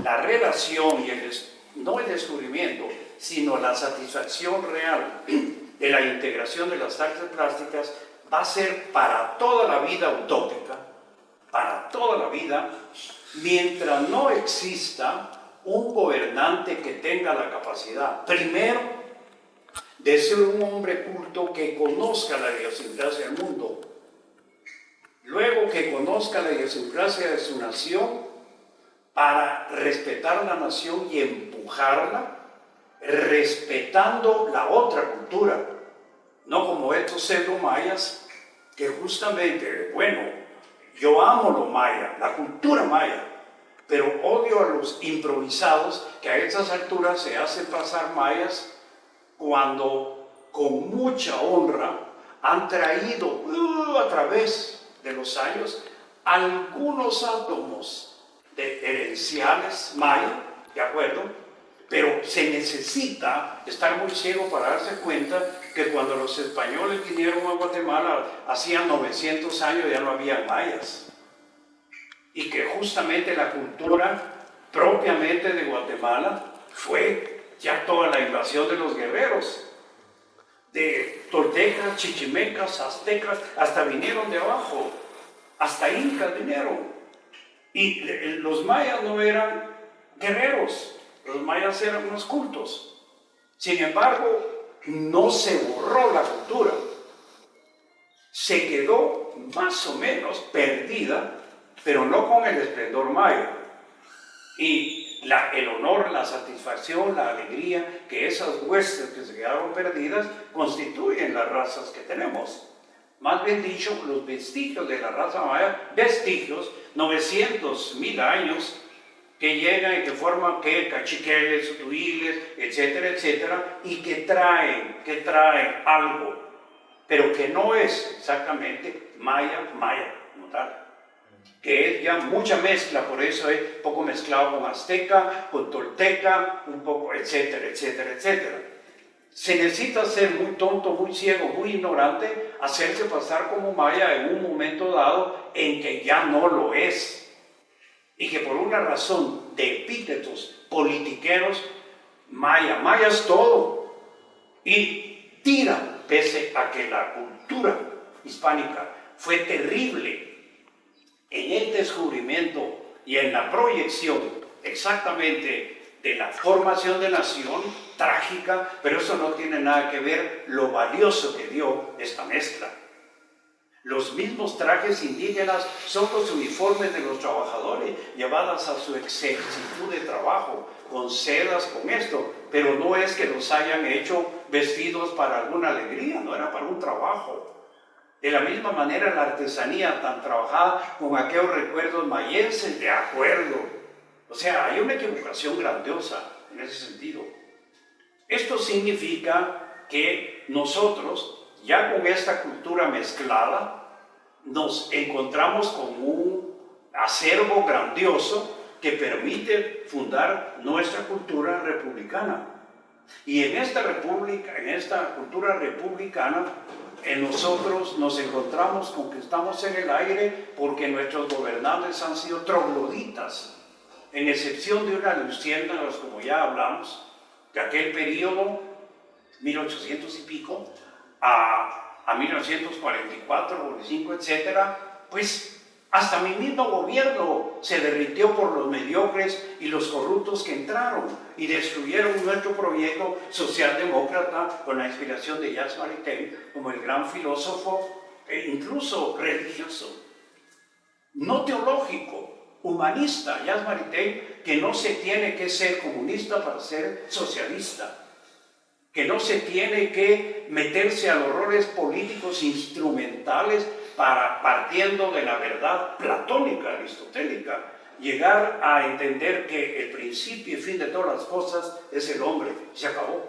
la relación y no el descubrimiento, sino la satisfacción real de la integración de las artes plásticas va a ser para toda la vida utópica, para toda la vida, mientras no exista un gobernante que tenga la capacidad, primero, de ser un hombre culto que conozca la idiosincrasia del mundo, luego que conozca la idiosincrasia de su nación para respetar la nación y empujarla, respetando la otra cultura, no como estos pseudo mayas que justamente, bueno, yo amo lo maya, la cultura maya, pero odio a los improvisados que a estas alturas se hacen pasar mayas cuando con mucha honra han traído a través de los años algunos átomos de herenciales maya, ¿de acuerdo? Pero se necesita estar muy ciego para darse cuenta que cuando los españoles vinieron a Guatemala hacían 900 años ya no había mayas, y que justamente la cultura propiamente de Guatemala fue ya toda la invasión de los guerreros, de toltecas, chichimecas, aztecas, hasta vinieron de abajo, hasta incas vinieron, y los mayas no eran guerreros, los mayas eran unos cultos. Sin embargo, no se borró la cultura, se quedó más o menos perdida, pero no con el esplendor maya. Y el honor, la satisfacción, la alegría que esas huestes que se quedaron perdidas constituyen las razas que tenemos. Más bien dicho, los vestigios de la raza maya, vestigios, 900.000 años, que llegan y que forman cachiqueles, tuiles, etcétera, etcétera, y que traen algo, pero que no es exactamente maya, como tal, que es ya mucha mezcla, por eso es poco mezclado con azteca, con tolteca, un poco, etcétera, etcétera, etcétera. Se necesita ser muy tonto, muy ciego, muy ignorante, hacerse pasar como maya en un momento dado en que ya no lo es. Y que por una razón de epítetos politiqueros, maya es todo. Y tira, pese a que la cultura hispánica fue terrible en el descubrimiento y en la proyección exactamente de la formación de nación, trágica, pero eso no tiene nada que ver lo valioso que dio esta mezcla. Los mismos trajes indígenas son los uniformes de los trabajadores, llevadas a su exactitud de trabajo, con sedas, con esto, pero no es que los hayan hecho vestidos para alguna alegría, no era para un trabajo. De la misma manera la artesanía tan trabajada con aquellos recuerdos mayenses, de acuerdo. O sea, hay una equivocación grandiosa en ese sentido. Esto significa que nosotros, ya con esta cultura mezclada, nos encontramos con un acervo grandioso que permite fundar nuestra cultura republicana. Y en esta república, en esta cultura republicana, nosotros nos encontramos con que estamos en el aire porque nuestros gobernantes han sido trogloditas, en excepción de unas luciérnagas, como ya hablamos, de aquel periodo, 1800 y pico, a 1944, 45, etcétera, pues hasta mi mismo gobierno se derritió por los mediocres y los corruptos que entraron y destruyeron nuestro proyecto socialdemócrata con la inspiración de Jacques Maritain como el gran filósofo e incluso religioso, no teológico, humanista. Jacques Maritain, que no se tiene que ser comunista para ser socialista, que no se tiene que meterse a los roles políticos instrumentales para, partiendo de la verdad platónica, aristotélica, llegar a entender que el principio y fin de todas las cosas es el hombre, se acabó.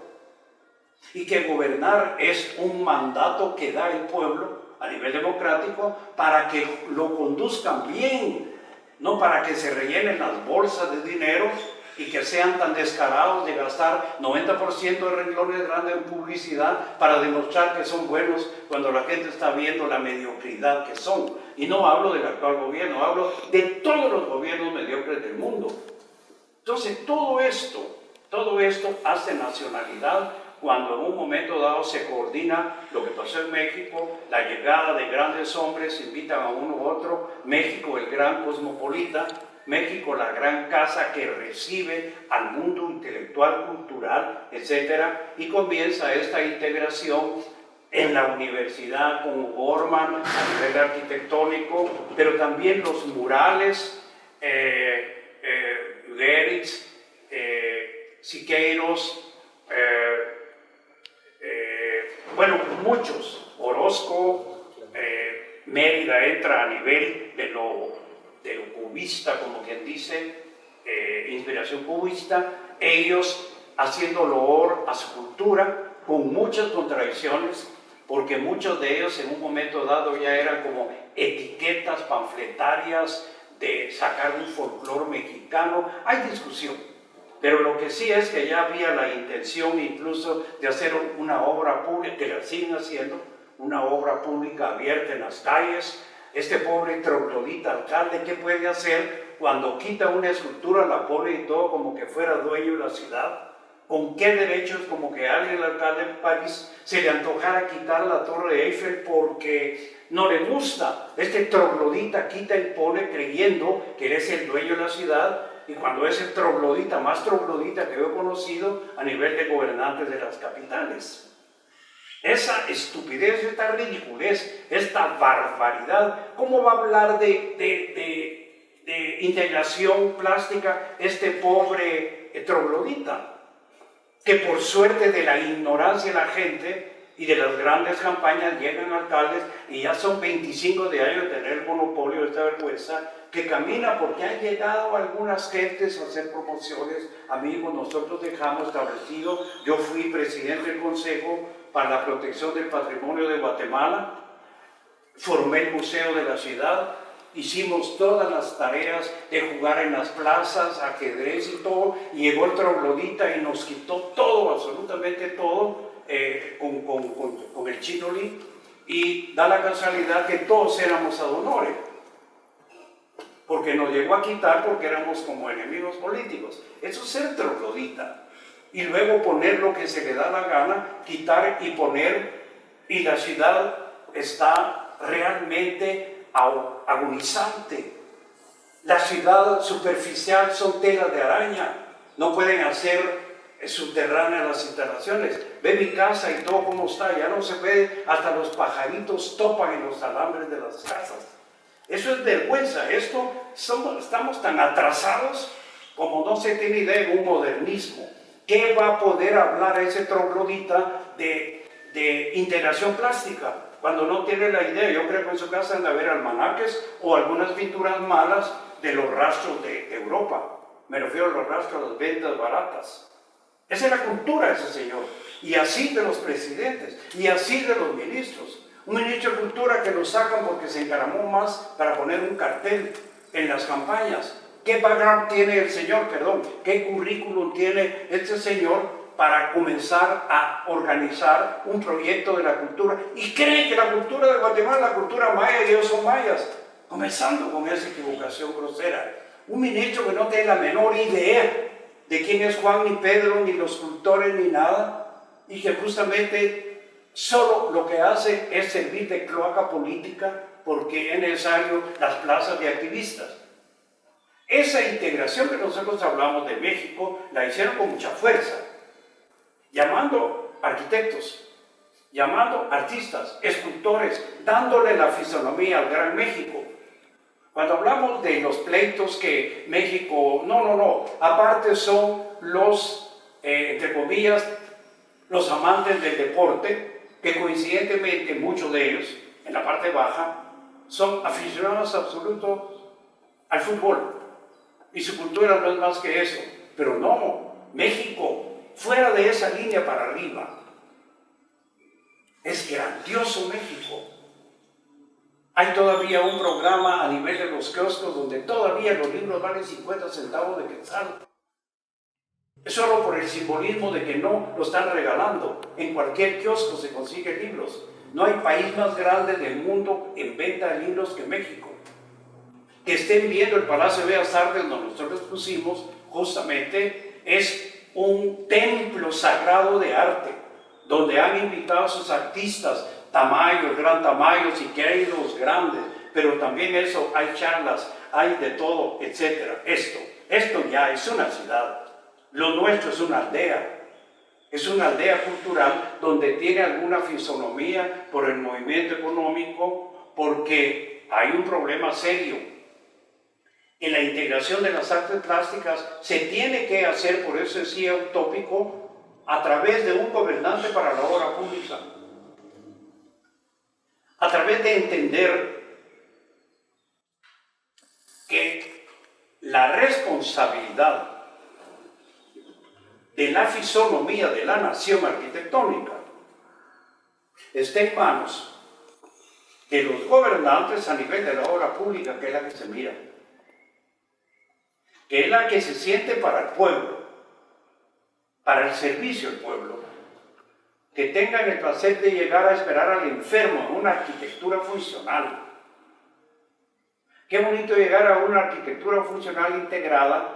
Y que gobernar es un mandato que da el pueblo a nivel democrático para que lo conduzcan bien, no para que se rellenen las bolsas de dinero y que sean tan descarados de gastar 90% de renglones grandes en publicidad para demostrar que son buenos cuando la gente está viendo la mediocridad que son. Y no hablo del actual gobierno, hablo de todos los gobiernos mediocres del mundo. Entonces todo esto hace nacionalidad cuando en un momento dado se coordina lo que pasó en México, la llegada de grandes hombres, invitan a uno u otro, México el gran cosmopolita, México, la gran casa que recibe al mundo intelectual, cultural, etc. Y comienza esta integración en la universidad con Gorman a nivel arquitectónico, pero también los murales, Geritz, Siqueiros, bueno, muchos, Orozco, Mérida entra a nivel de lo cubista, como quien dice, inspiración cubista, ellos haciendo loor a su cultura con muchas contradicciones, porque muchos de ellos en un momento dado ya eran como etiquetas panfletarias de sacar un folclore mexicano. Hay discusión, pero lo que sí es que ya había la intención incluso de hacer una obra pública, que la siguen haciendo, una obra pública abierta en las calles. Este pobre troglodita alcalde, ¿qué puede hacer cuando quita una escultura, la pone y todo como que fuera dueño de la ciudad? ¿Con qué derechos, como que alguien, el alcalde de París, se le antojara quitar la Torre de Eiffel porque no le gusta? Este troglodita quita y pone creyendo que eres el dueño de la ciudad, y cuando es el troglodita más troglodita que yo he conocido a nivel de gobernantes de las capitales. Esa estupidez, esta ridiculez, esta barbaridad, ¿cómo va a hablar de integración plástica este pobre troglodita? Que por suerte de la ignorancia de la gente y de las grandes campañas llegan alcaldes y ya son 25 de años de tener el monopolio de esta vergüenza, que camina porque han llegado algunas gentes a hacer promociones. Amigos, nosotros dejamos establecido, yo fui presidente del Consejo para la Protección del Patrimonio de Guatemala, formé el museo de la ciudad, hicimos todas las tareas de jugar en las plazas, ajedrez y todo, y llegó el troglodita y nos quitó todo, absolutamente todo, con el Chinolí, y da la casualidad que todos éramos ad honorem, porque nos llegó a quitar porque éramos como enemigos políticos. Eso es ser troglodita. Y luego poner lo que se le da la gana, quitar y poner, y la ciudad está realmente agonizante. La ciudad superficial son telas de araña, no pueden hacer subterráneas las instalaciones. Ve mi casa y todo como está, ya no se ve, hasta los pajaritos topan en los alambres de las casas. Eso es vergüenza. Estamos tan atrasados como no se tiene idea de un modernismo. ¿Qué va a poder hablar ese troglodita de integración plástica cuando no tiene la idea? Yo creo que en su casa han de haber almanaques o algunas pinturas malas de los rastros de Europa. Me refiero a los rastros de las ventas baratas. Esa es la cultura de ese señor. Y así de los presidentes, y así de los ministros. Un ministro de cultura que lo sacan porque se encaramó más para poner un cartel en las campañas. ¿Qué background tiene el señor? Perdón, ¿qué currículum tiene este señor para comenzar a organizar un proyecto de la cultura? Y creen que la cultura de Guatemala, la cultura maya, ellos son mayas. Comenzando con esa equivocación grosera. Un ministro que no tiene la menor idea de quién es Juan, ni Pedro, ni los cultores, ni nada, y que justamente solo lo que hace es servir de cloaca política porque es necesario las plazas de activistas. Esa integración que nosotros hablamos de México la hicieron con mucha fuerza, llamando arquitectos, llamando artistas, escultores, dándole la fisonomía al Gran México. Cuando hablamos de los pleitos que México, no, aparte son los, entre comillas, los amantes del deporte, que coincidentemente muchos de ellos, en la parte baja, son aficionados absolutos al fútbol. Y su cultura no es más que eso. Pero no, México, fuera de esa línea para arriba, es grandioso México. Hay todavía un programa a nivel de los kioscos donde todavía los libros valen 50 centavos de quetzal. Es solo por el simbolismo de que no lo están regalando. En cualquier kiosco se consiguen libros. No hay país más grande del mundo en venta de libros que México. Que estén viendo el Palacio de Bellas Artes donde nosotros pusimos, justamente es un templo sagrado de arte, donde han invitado a sus artistas, Tamayo, el gran Tamayo, Siqueiros, grandes, pero también eso, hay charlas, hay de todo, etc. Esto ya es una ciudad. Lo nuestro es una aldea cultural donde tiene alguna fisonomía por el movimiento económico, porque hay un problema serio. En la integración de las artes plásticas se tiene que hacer, por eso decía un tópico, a través de un gobernante para la obra pública. A través de entender que la responsabilidad de la fisonomía de la nación arquitectónica está en manos de los gobernantes a nivel de la obra pública, que es la que se mira, que es la que se siente para el pueblo, para el servicio al pueblo, que tengan el placer de llegar a esperar al enfermo en una arquitectura funcional. Qué bonito llegar a una arquitectura funcional integrada,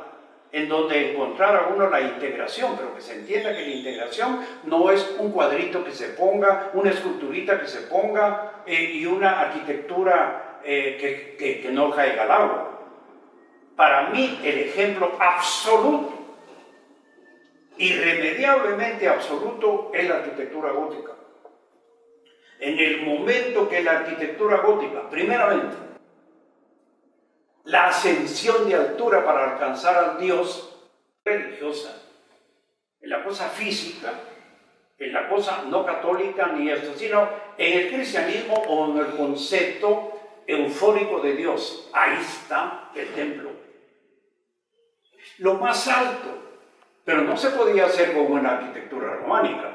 en donde encontrar a uno la integración, pero que se entienda que la integración no es un cuadrito que se ponga, una esculturita que se ponga y una arquitectura que no caiga al agua. Para mí el ejemplo absoluto, irremediablemente absoluto, es la arquitectura gótica. En el momento que la arquitectura gótica, primeramente, la ascensión de altura para alcanzar al Dios religiosa, en la cosa física, en la cosa no católica ni esto, sino en el cristianismo o en el concepto eufórico de Dios. Ahí está el templo. Lo más alto, pero no se podía hacer con una arquitectura románica.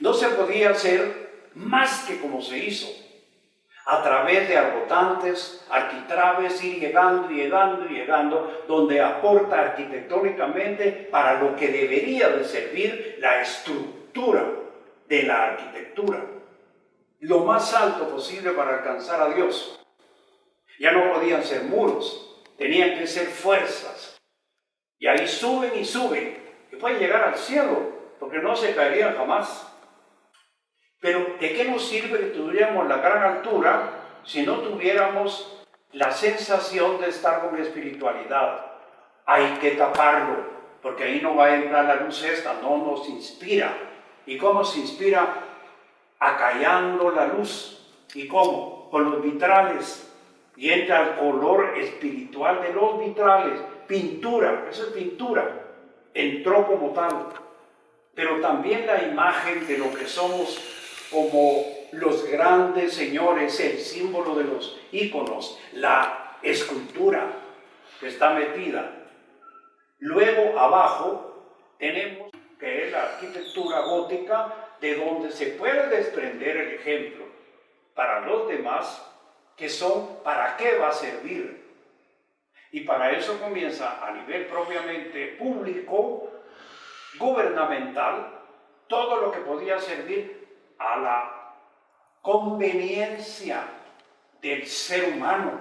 No se podía hacer más que como se hizo, a través de arbotantes, arquitraves, ir llegando, donde aporta arquitectónicamente para lo que debería de servir la estructura de la arquitectura. Lo más alto posible para alcanzar a Dios. Ya no podían ser muros, tenían que ser fuerzas. Y ahí suben y pueden llegar al cielo, porque no se caerían jamás. Pero ¿de qué nos sirve que tuviéramos la gran altura si no tuviéramos la sensación de estar con espiritualidad. Hay que taparlo, porque ahí no va a entrar la luz esta, no nos inspira. ¿Y cómo se inspira? Acallando la luz. ¿Y cómo? Con los vitrales. Y entra el color espiritual de los vitrales. Pintura, eso es pintura. Entró como tal. Pero también la imagen de lo que somos como los grandes señores, el símbolo de los íconos, la escultura que está metida. Luego abajo tenemos que es la arquitectura gótica, de donde se puede desprender el ejemplo para los demás, que son para qué va a servir. Y para eso comienza a nivel propiamente público, gubernamental, todo lo que podía servir a la conveniencia del ser humano,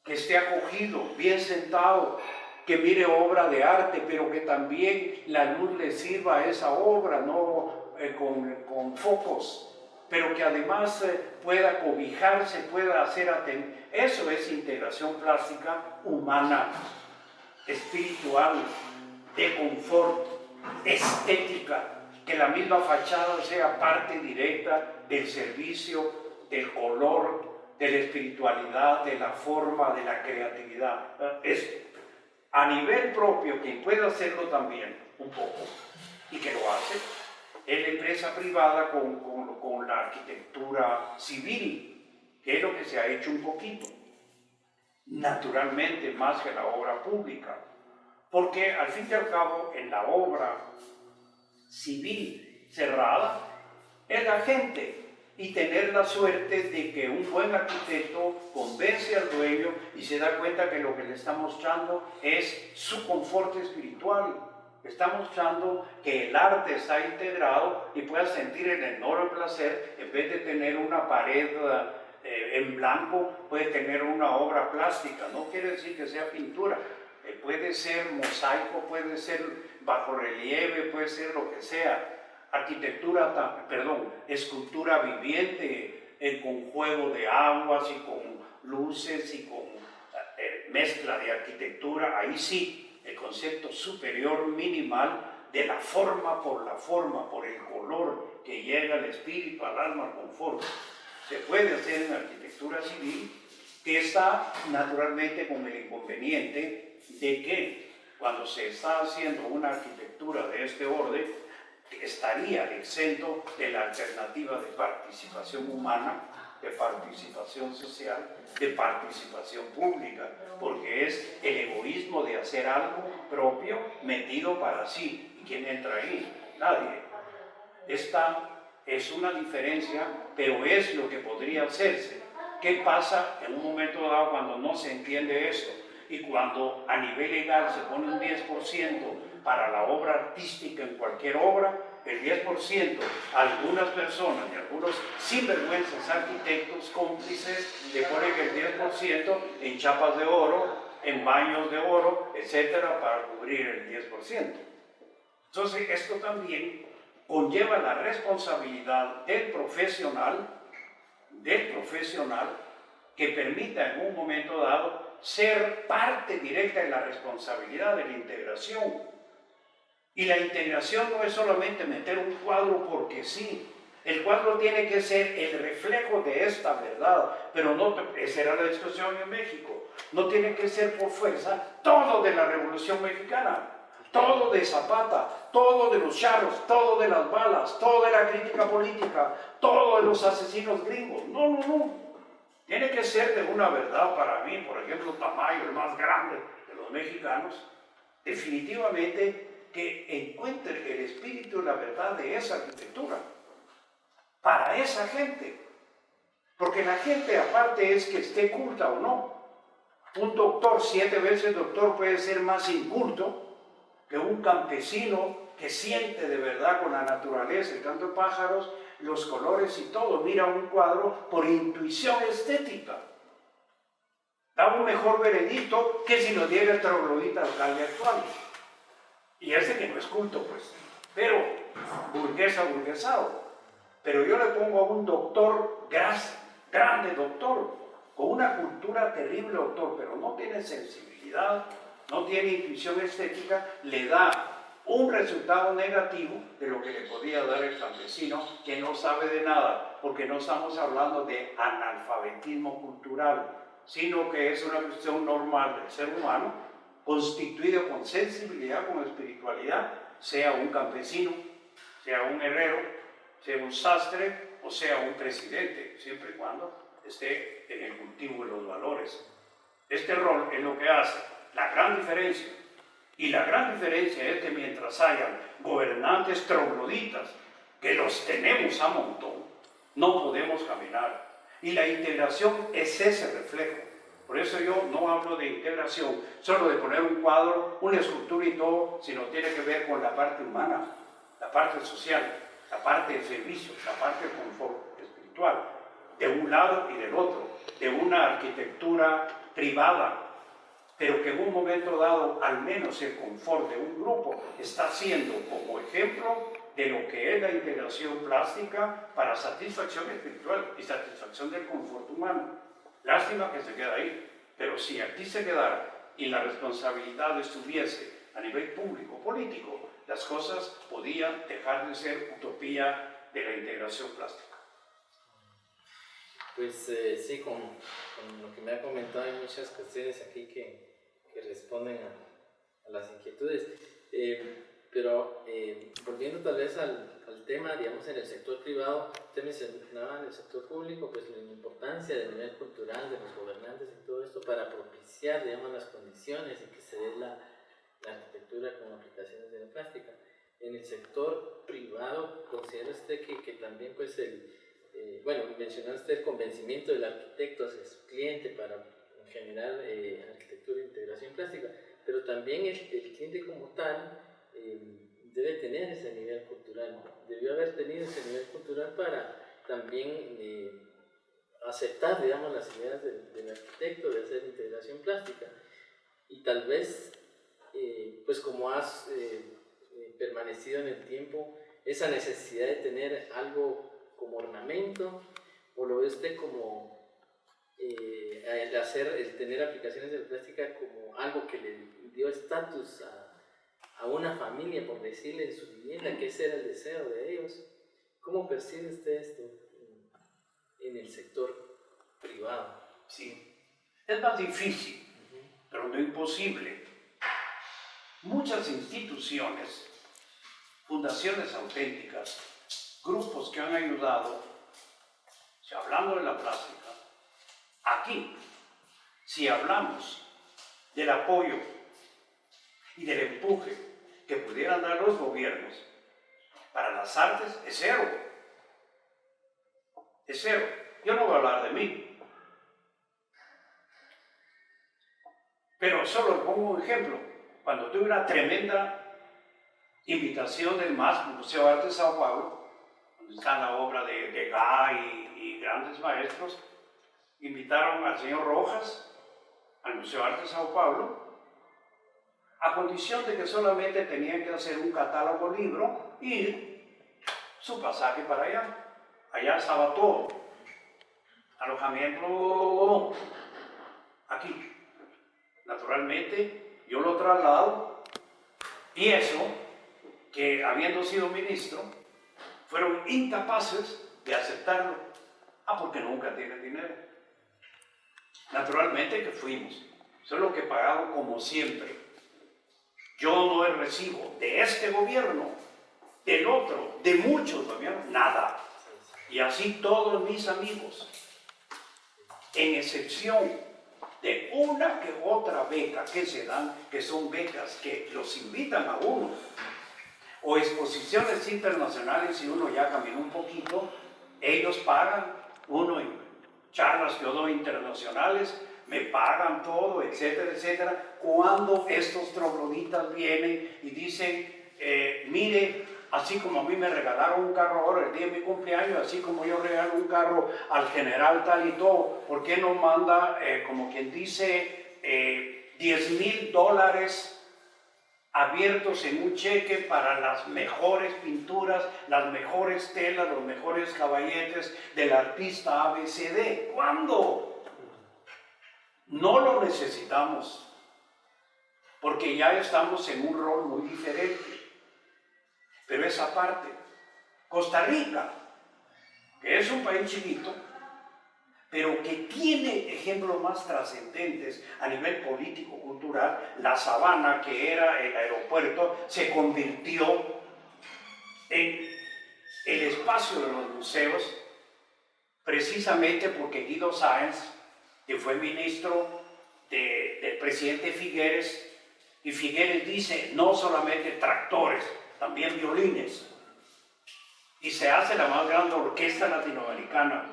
que esté acogido, bien sentado, que mire obra de arte, pero que también la luz le sirva a esa obra, no con focos, pero que además pueda cobijarse, pueda hacer eso es integración plástica humana, espiritual, de confort, estética, que la misma fachada sea parte directa del servicio, del color, de la espiritualidad, de la forma, de la creatividad. Es a nivel propio, quien puede hacerlo también un poco, y que lo hace, es la empresa privada con la arquitectura civil, que es lo que se ha hecho un poquito, naturalmente más que la obra pública, porque al fin y al cabo en la obra civil cerrada es la gente, y tener la suerte de que un buen arquitecto convence al dueño y se da cuenta que lo que le está mostrando es su confort espiritual. Está mostrando que el arte está integrado y pueda sentir el enorme placer, en vez de tener una pared en blanco, puede tener una obra plástica. No quiere decir que sea pintura, puede ser mosaico, puede ser bajorrelieve, puede ser lo que sea. Escultura viviente, con juego de aguas y con luces y con mezcla de arquitectura. Ahí sí, el concepto superior minimal de la forma, por el color que llega al espíritu, al alma, al confort. Se puede hacer en arquitectura civil, que está naturalmente con el inconveniente de que cuando se está haciendo una arquitectura de este orden, estaría exento de la alternativa de participación humana, de participación social, de participación pública, porque es el egoísmo de hacer algo propio metido para sí. ¿Y quién entra ahí? Nadie. Esta es una diferencia, pero es lo que podría hacerse. ¿Qué pasa en un momento dado cuando no se entiende esto? Y cuando a nivel legal se pone un 10% para la obra artística en cualquier obra, el 10%, algunas personas y algunos sinvergüenzas arquitectos cómplices le ponen el 10% en chapas de oro, en baños de oro, etcétera, para cubrir el 10%. Entonces, esto también conlleva la responsabilidad del profesional que permita en un momento dado ser parte directa en la responsabilidad de la integración. Y la integración no es solamente meter un cuadro porque sí. El cuadro tiene que ser el reflejo de esta verdad, pero no, esa era la discusión en México. No tiene que ser por fuerza todo de la Revolución Mexicana, todo de Zapata, todo de los charros, todo de las balas, todo de la crítica política, todo de los asesinos gringos. No. Tiene que ser de una verdad para mí, por ejemplo, Tamayo, el más grande de los mexicanos, definitivamente que encuentre el espíritu y la verdad de esa arquitectura para esa gente, porque la gente aparte es que esté culta o no. Un doctor, 7 veces doctor, puede ser más inculto que un campesino que siente de verdad con la naturaleza, el canto de pájaros, los colores y todo, mira un cuadro por intuición estética. Da un mejor veredicto que si lo diera el troglodita alcalde actual. Y ese que no es culto, pues, pero burguesado. Pero yo le pongo a un doctor, grande doctor, con una cultura terrible, doctor, pero no tiene sensibilidad, no tiene intuición estética, le da un resultado negativo de lo que le podía dar el campesino que no sabe de nada, porque no estamos hablando de analfabetismo cultural, sino que es una cuestión normal del ser humano, constituido con sensibilidad, con espiritualidad, sea un campesino, sea un herrero, sea un sastre o sea un presidente, siempre y cuando esté en el cultivo de los valores. Este rol es lo que hace la gran diferencia. Y la gran diferencia es que mientras hayan gobernantes trogloditas, que los tenemos a montón, no podemos caminar. Y la integración es ese reflejo. Por eso yo no hablo de integración, solo de poner un cuadro, una escultura y todo, sino tiene que ver con la parte humana, la parte social, la parte de servicio, la parte de confort espiritual, de un lado y del otro, de una arquitectura privada, pero que en un momento dado, al menos el confort de un grupo está siendo como ejemplo de lo que es la integración plástica para satisfacción espiritual y satisfacción del confort humano. Lástima que se queda ahí, pero si aquí se quedara y la responsabilidad estuviese a nivel público, político, las cosas podían dejar de ser utopía de la integración plástica. Pues sí, con lo que me ha comentado hay muchas cuestiones aquí que responden a las inquietudes, pero volviendo tal vez al tema, digamos, en el sector privado, usted mencionaba en el sector público, pues la importancia del nivel cultural de los gobernantes y todo esto para propiciar, digamos, las condiciones y que se dé la arquitectura con aplicaciones de la plástica. En el sector privado, ¿considera usted que también, pues, bueno, mencionaste el convencimiento del arquitecto hacia su cliente para generar arquitectura e integración plástica, pero también el cliente como tal debe tener ese nivel cultural, debió haber tenido ese nivel cultural para también aceptar, digamos, las ideas del arquitecto de hacer integración plástica. Y tal vez, pues como has permanecido en el tiempo, esa necesidad de tener algo como ornamento, o lo ve usted como el tener aplicaciones de la plástica como algo que le dio estatus a una familia, por decirle, en su vivienda, que ese era el deseo de ellos. ¿Cómo percibe usted esto en el sector privado? Sí, es más difícil, pero no imposible. Muchas instituciones, fundaciones auténticas, grupos que han ayudado, si hablando de la plástica, aquí, si hablamos del apoyo y del empuje que pudieran dar los gobiernos para las artes, es cero. Es cero. Yo no voy a hablar de mí, pero solo pongo un ejemplo. Cuando tuve una tremenda invitación del MAS, Museo de Arte de Sao Paulo, donde está la obra de Gay y grandes maestros, invitaron al señor Rojas al Museo de Arte de Sao Paulo, a condición de que solamente tenían que hacer un catálogo libro y su pasaje para allá. Allá estaba todo. Alojamiento aquí. Naturalmente, yo lo traslado y eso, que habiendo sido ministro, fueron incapaces de aceptarlo. Porque nunca tienen dinero. Naturalmente que fuimos, solo que pagaron como siempre. Yo no recibo de este gobierno, del otro, de muchos gobiernos, nada. Y así todos mis amigos, en excepción de una que otra beca que se dan, que son becas que los invitan a uno, o exposiciones internacionales, y uno ya caminó un poquito, ellos pagan, uno en charlas que yo doy internacionales, me pagan todo, etcétera, etcétera. Cuando estos trogloditas vienen y dicen, mire, así como a mí me regalaron un carro ahora el día de mi cumpleaños, así como yo regalo un carro al general tal y todo, ¿por qué no manda, como quien dice, $10,000 abiertos en un cheque para las mejores pinturas, las mejores telas, los mejores caballetes del artista ABCD? ¿Cuándo? No lo necesitamos, porque ya estamos en un rol muy diferente. Pero esa parte, Costa Rica, que es un país chiquito, pero que tiene ejemplos más trascendentes a nivel político-cultural. La Sabana, que era el aeropuerto, se convirtió en el espacio de los museos, precisamente porque Guido Sáenz, que fue ministro del presidente Figueres, y Figueres dice, no solamente tractores, también violines. Y se hace la más grande orquesta latinoamericana,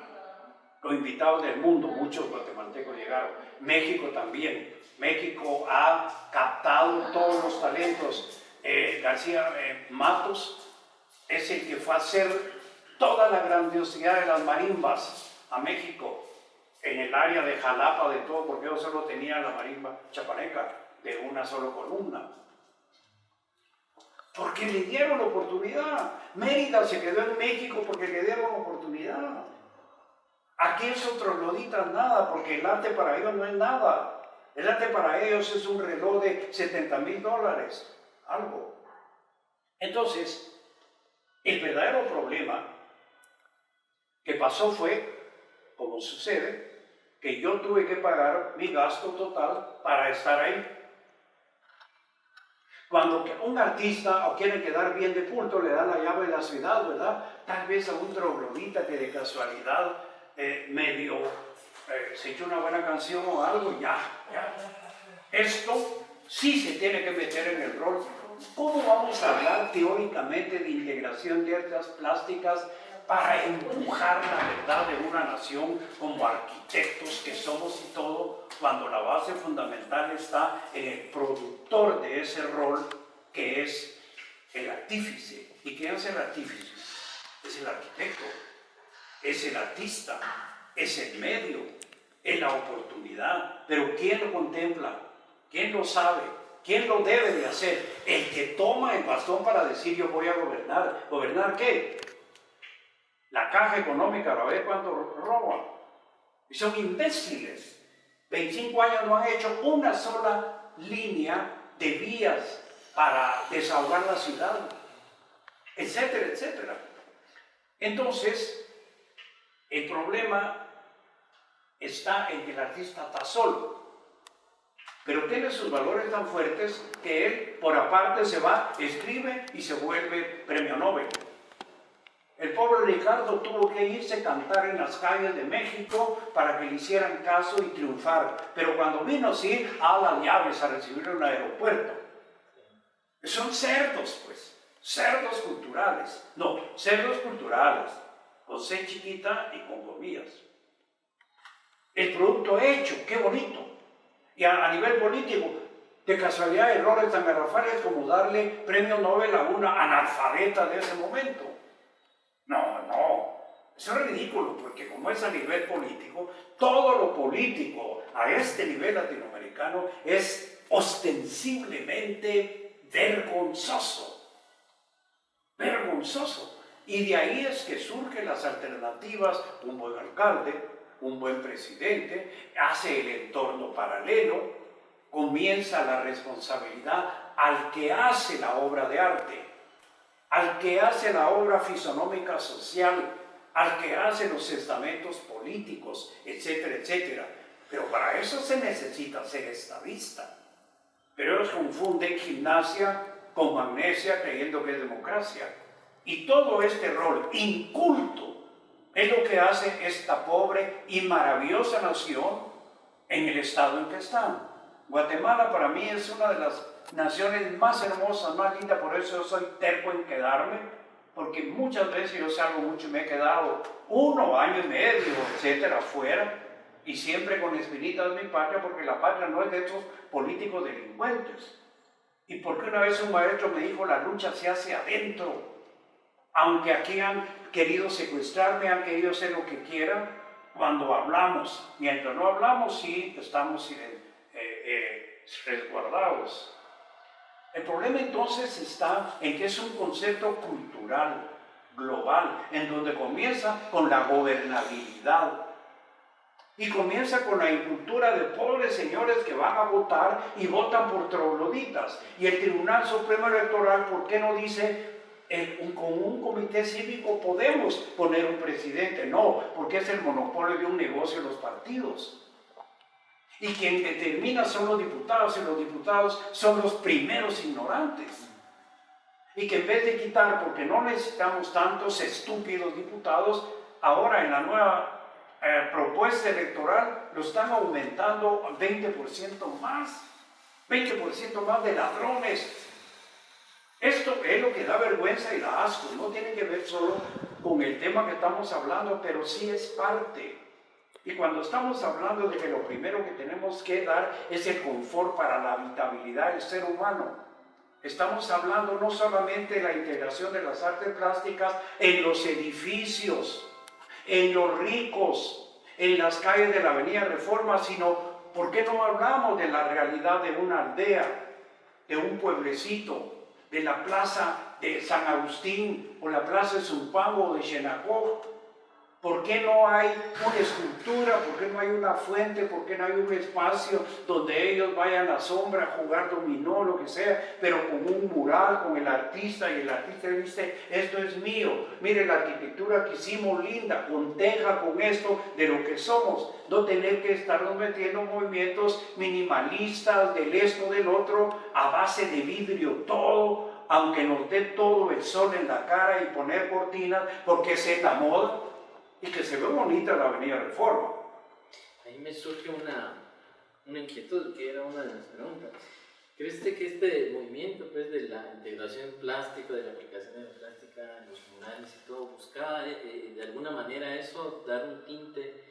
con invitados del mundo, muchos guatemaltecos llegaron, México también. México ha captado todos los talentos. García Matos es el que fue a hacer toda la grandiosidad de las marimbas a México, en el área de Jalapa, de todo, porque yo solo tenía la marimba chapaneca de una sola columna. Porque le dieron la oportunidad. Mérida se quedó en México porque le dieron la oportunidad. Aquí esos trogloditas nada, porque el arte para ellos no es nada. El arte para ellos es un reloj de $70,000, algo. Entonces, el verdadero problema que pasó fue, como sucede, que yo tuve que pagar mi gasto total para estar ahí. Cuando un artista o quiere quedar bien de culto, le da la llave de la ciudad, ¿verdad? Tal vez a un troglodita que de casualidad medio se echó una buena canción o algo, ya. Esto sí se tiene que meter en el rol. ¿Cómo vamos a hablar teóricamente de integración de artes plásticas para empujar la verdad de una nación como arquitectos que somos y todo, cuando la base fundamental está en el productor de ese rol, que es el artífice? ¿Y qué hace el artífice? Es el arquitecto, es el artista, es el medio, es la oportunidad. Pero ¿quién lo contempla? ¿Quién lo sabe? ¿Quién lo debe de hacer? El que toma el bastón para decir yo voy a gobernar. ¿Gobernar qué? La caja económica, a ver cuánto roba. Y son imbéciles. 25 años no han hecho una sola línea de vías para desahogar la ciudad, etcétera, etcétera. Entonces, el problema está en que el artista está solo, pero tiene sus valores tan fuertes que él, por aparte, se va, escribe y se vuelve premio Nobel. El pobre Ricardo tuvo que irse a cantar en las calles de México para que le hicieran caso y triunfar. Pero cuando vino así, a las llaves a recibirlo en el aeropuerto. Son cerdos, pues. Cerdos culturales. No, cerdos culturales. Con C chiquita y con comillas. El producto hecho, qué bonito. Y a nivel político, de casualidad, errores tan garrafales como darle premio Nobel a una analfabeta de ese momento. No, eso es ridículo, porque como es a nivel político, todo lo político a este nivel latinoamericano es ostensiblemente vergonzoso. Vergonzoso. Y de ahí es que surgen las alternativas, un buen alcalde, un buen presidente, hace el entorno paralelo, comienza la responsabilidad al que hace la obra de arte, al que hace la obra fisonómica social, al que hace los estamentos políticos, etcétera, etcétera. Pero para eso se necesita ser estadista. Pero ellos confunden gimnasia con magnesia creyendo que es democracia. Y todo este rol inculto es lo que hace esta pobre y maravillosa nación en el estado en que está. Guatemala para mí es una de las naciones más hermosas, más lindas, por eso yo soy terco en quedarme, porque muchas veces yo salgo mucho y me he quedado 1 año y medio, etcétera, fuera, y siempre con espinitas de mi patria, porque la patria no es de esos políticos delincuentes. Y porque una vez un maestro me dijo, la lucha se hace adentro. Aunque aquí han querido secuestrarme, han querido hacer lo que quieran, cuando hablamos, mientras no hablamos, sí estamos resguardados. El problema entonces está en que es un concepto cultural, global, en donde comienza con la gobernabilidad. Y comienza con la incultura de pobres señores que van a votar y votan por trogloditas. Y el Tribunal Supremo Electoral, ¿por qué no dice con un comité cívico podemos poner un presidente? No, porque es el monopolio de un negocio de los partidos. Y quien determina son los diputados, y los diputados son los primeros ignorantes. Y que en vez de quitar, porque no necesitamos tantos estúpidos diputados, ahora en la nueva propuesta electoral lo están aumentando al 20% más. 20% más de ladrones. Esto es lo que da vergüenza y da asco. No tiene que ver solo con el tema que estamos hablando, pero sí es parte. Y cuando estamos hablando de que lo primero que tenemos que dar es el confort para la habitabilidad del ser humano, estamos hablando no solamente de la integración de las artes plásticas en los edificios, en los ricos, en las calles de la Avenida Reforma, sino, ¿por qué no hablamos de la realidad de una aldea, de un pueblecito, de la plaza de San Agustín o la plaza de Zumpango o de Xenacó? ¿Por qué no hay una escultura? ¿Por qué no hay una fuente? ¿Por qué no hay un espacio donde ellos vayan a la sombra a jugar dominó, lo que sea, pero con un mural, con el artista, y el artista dice, esto es mío, mire la arquitectura que hicimos linda, conteja con esto de lo que somos, no tener que estarnos metiendo en movimientos minimalistas del esto, del otro, a base de vidrio, todo, aunque nos dé todo el sol en la cara y poner cortinas, porque esa es la moda. Y que se ve bonita la Avenida Reforma. Ahí me surge una inquietud, que era una de las preguntas. ¿Crees usted que este movimiento pues, de la integración plástica, de la aplicación de la plástica en los murales y todo, buscaba de alguna manera eso, dar un tinte,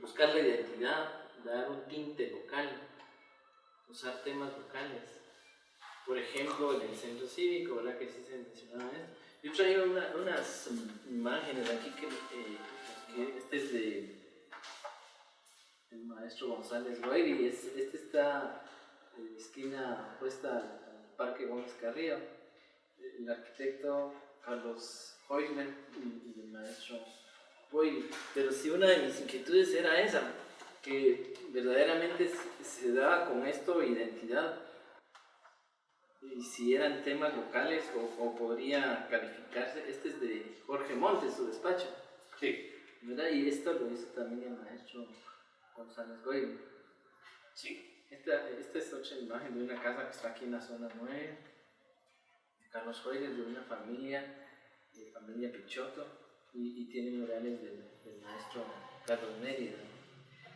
buscar la identidad, dar un tinte local, usar temas locales? Por ejemplo, en el centro cívico, ¿verdad que sí se mencionaba esto? Yo traigo unas imágenes aquí que este es del maestro González Goyri, este está en la esquina opuesta al Parque Gómez Carrillo, el arquitecto Carlos Heusler y el maestro Goyri. Pero sí, una de mis inquietudes era esa, que verdaderamente se daba con esto identidad. Y si eran temas locales o podría calificarse, este es de Jorge Montes, su despacho. Sí. ¿Verdad? Y esto lo hizo también el maestro González Goyri. Sí. Esta es otra imagen de una casa que está aquí en la zona 9, de Carlos Goyri, de una familia Pichotto, y tiene murales del maestro Carlos Mérida.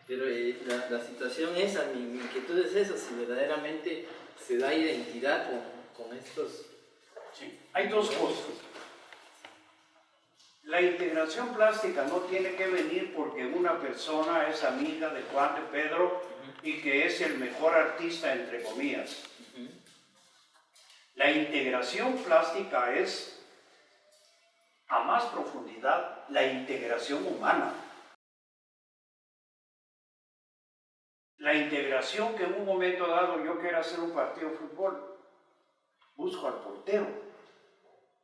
Pero la situación esa, mi inquietud es esa, si verdaderamente se da identidad con estos. Sí. Hay dos cosas. La integración plástica no tiene que venir porque una persona es amiga de Juan de Pedro y que es el mejor artista, entre comillas. La integración plástica es, a más profundidad, la integración humana. La integración que en un momento dado yo quiero hacer un partido de fútbol, busco al portero,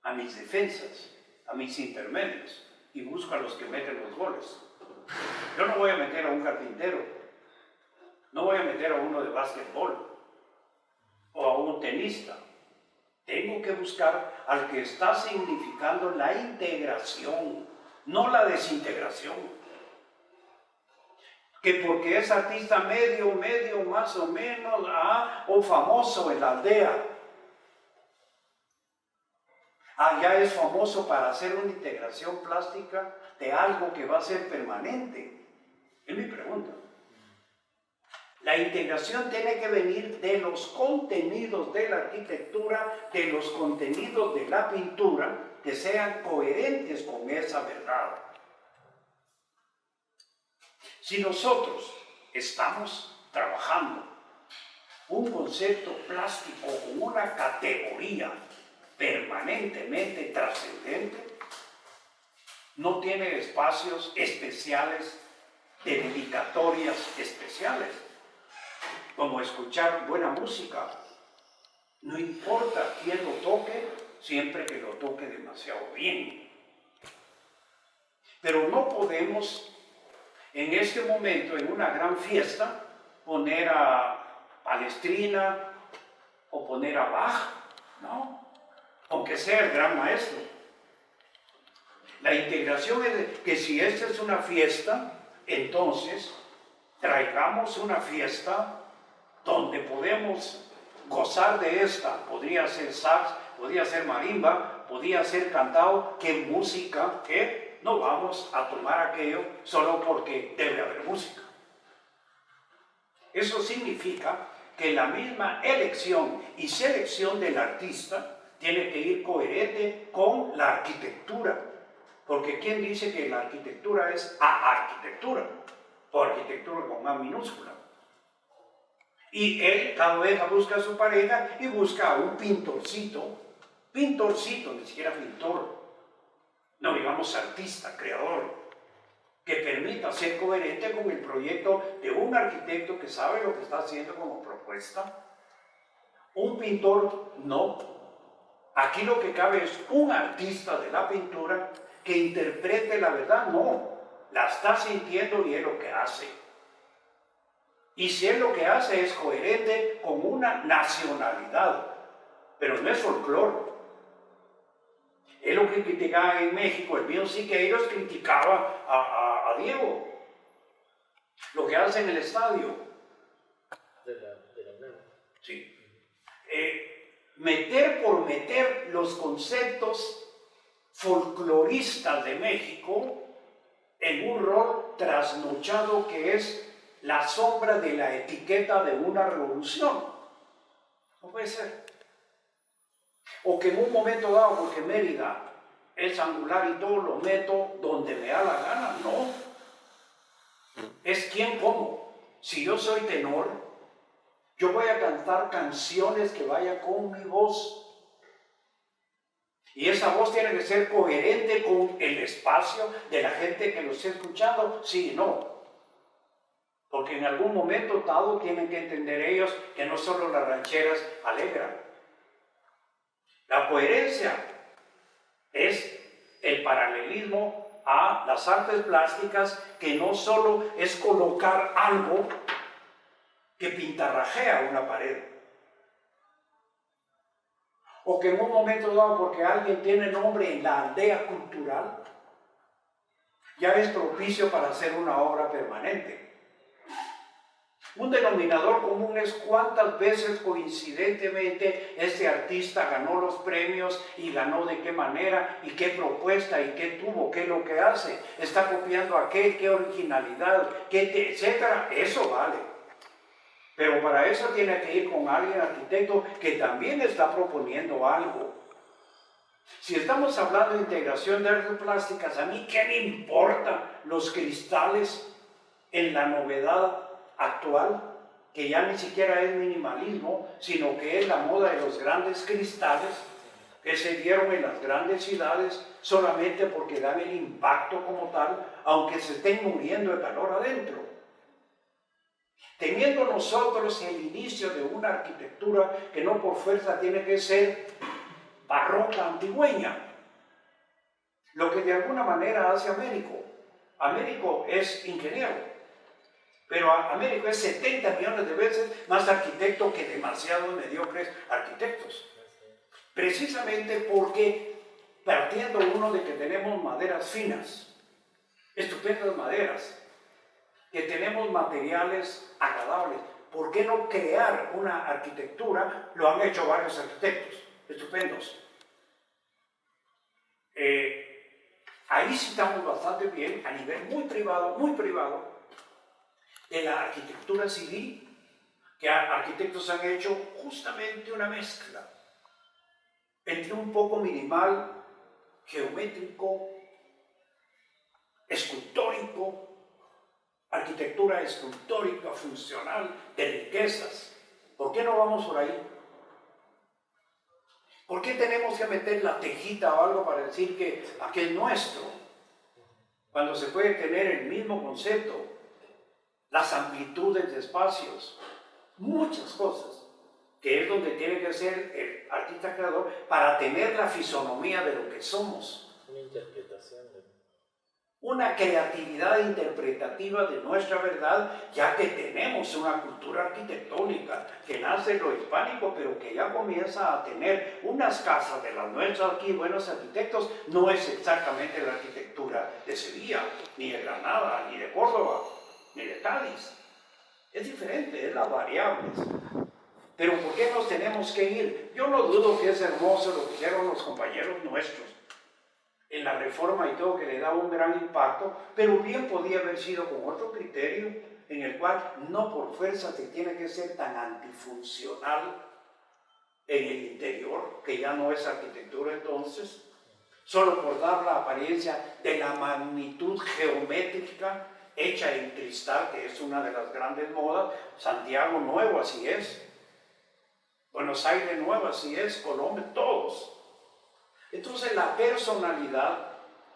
a mis defensas, a mis intermedios y busco a los que meten los goles. Yo no voy a meter a un carpintero, no voy a meter a uno de básquetbol o a un tenista. Tengo que buscar al que está significando la integración, no la desintegración. Que porque es artista medio, más o menos, o famoso en la aldea, ya es famoso para hacer una integración plástica de algo que va a ser permanente. Es mi pregunta. La integración tiene que venir de los contenidos de la arquitectura, de los contenidos de la pintura, que sean coherentes con esa verdad. Si nosotros estamos trabajando un concepto plástico con una categoría permanentemente trascendente, no tiene espacios especiales de dedicatorias especiales, como escuchar buena música. No importa quién lo toque, siempre que lo toque demasiado bien. Pero no podemos en este momento, en una gran fiesta, poner a Palestrina o poner a Bach, ¿no? Aunque sea el gran maestro. La integración es que si esta es una fiesta, entonces traigamos una fiesta donde podemos gozar de esta. Podría ser sax, podría ser marimba, podría ser cantado. ¿Qué música? ¿Qué? No vamos a tomar aquello solo porque debe haber música. Eso significa que la misma elección y selección del artista tiene que ir coherente con la arquitectura. Porque ¿quién dice que la arquitectura es arquitectura? O arquitectura con A minúscula. Y él cada vez busca a su pareja y busca a un pintorcito, ni siquiera pintor, no digamos artista, creador, que permita ser coherente con el proyecto de un arquitecto que sabe lo que está haciendo como propuesta. Un pintor no. Aquí lo que cabe es un artista de la pintura que interprete la verdad, no. La está sintiendo y es lo que hace. Y si es lo que hace es coherente con una nacionalidad, pero no es folclore. Es lo que criticaba en México, el Bill Siqueiros criticaba a Diego. Lo que hace en el estadio. De la UNAM. Sí. Meter por meter los conceptos folcloristas de México en un rol trasnochado que es la sombra de la etiqueta de una revolución. No puede ser. O que en un momento dado, porque Mérida es angular y todo lo meto donde me da la gana, no. Es quién como. Si yo soy tenor, yo voy a cantar canciones que vayan con mi voz. Y esa voz tiene que ser coherente con el espacio de la gente que lo esté escuchando, sí y no. Porque en algún momento dado tienen que entender ellos que no solo las rancheras alegran. La coherencia es el paralelismo a las artes plásticas, que no solo es colocar algo que pintarrajea una pared. O que en un momento dado, porque alguien tiene nombre en la aldea cultural, ya es propicio para hacer una obra permanente. Un denominador común es cuántas veces coincidentemente este artista ganó los premios y ganó de qué manera y qué propuesta y qué tuvo, qué es lo que hace, está copiando a qué originalidad, etcétera. Eso vale. Pero para eso tiene que ir con alguien arquitecto que también está proponiendo algo. Si estamos hablando de integración de artes plásticas, a mí qué me importa los cristales en la novedad actual, que ya ni siquiera es minimalismo, sino que es la moda de los grandes cristales que se dieron en las grandes ciudades solamente porque dan el impacto como tal, aunque se estén muriendo de calor adentro. Teniendo nosotros el inicio de una arquitectura que no por fuerza tiene que ser barroca antigüeña, lo que de alguna manera hace Américo. Américo es ingeniero, pero Américo es 70 millones de veces más arquitecto que demasiados mediocres arquitectos. Precisamente porque, partiendo uno de que tenemos maderas finas, estupendas maderas, que tenemos materiales agradables, ¿por qué no crear una arquitectura? Lo han hecho varios arquitectos estupendos. Ahí sí estamos bastante bien, a nivel muy privado, de la arquitectura civil, que arquitectos han hecho justamente una mezcla entre un poco minimal, geométrico, escultórico, arquitectura escultórica, funcional, de riquezas. ¿Por qué no vamos por ahí? ¿Por qué tenemos que meter la tejita o algo para decir que aquel es nuestro? Cuando se puede tener el mismo concepto, las amplitudes de espacios, muchas cosas, que es donde tiene que ser el artista creador para tener la fisonomía de lo que somos. Una interpretación. una creatividad interpretativa de nuestra verdad, ya que tenemos una cultura arquitectónica que nace en lo hispánico, pero que ya comienza a tener unas casas de las nuestras aquí, buenos arquitectos. No es exactamente la arquitectura de Sevilla, ni de Granada, ni de Córdoba, ni de Cádiz. Es diferente, es las variables. Pero ¿por qué nos tenemos que ir? Yo no dudo que es hermoso lo que hicieron los compañeros nuestros en la reforma y todo, que le da un gran impacto, pero bien podía haber sido con otro criterio, en el cual no por fuerza te tiene que ser tan antifuncional en el interior, que ya no es arquitectura entonces, solo por dar la apariencia de la magnitud geométrica hecha en cristal, que es una de las grandes modas. Santiago Nuevo así es, Buenos Aires Nuevo así es, Colombia, todos. Entonces la personalidad,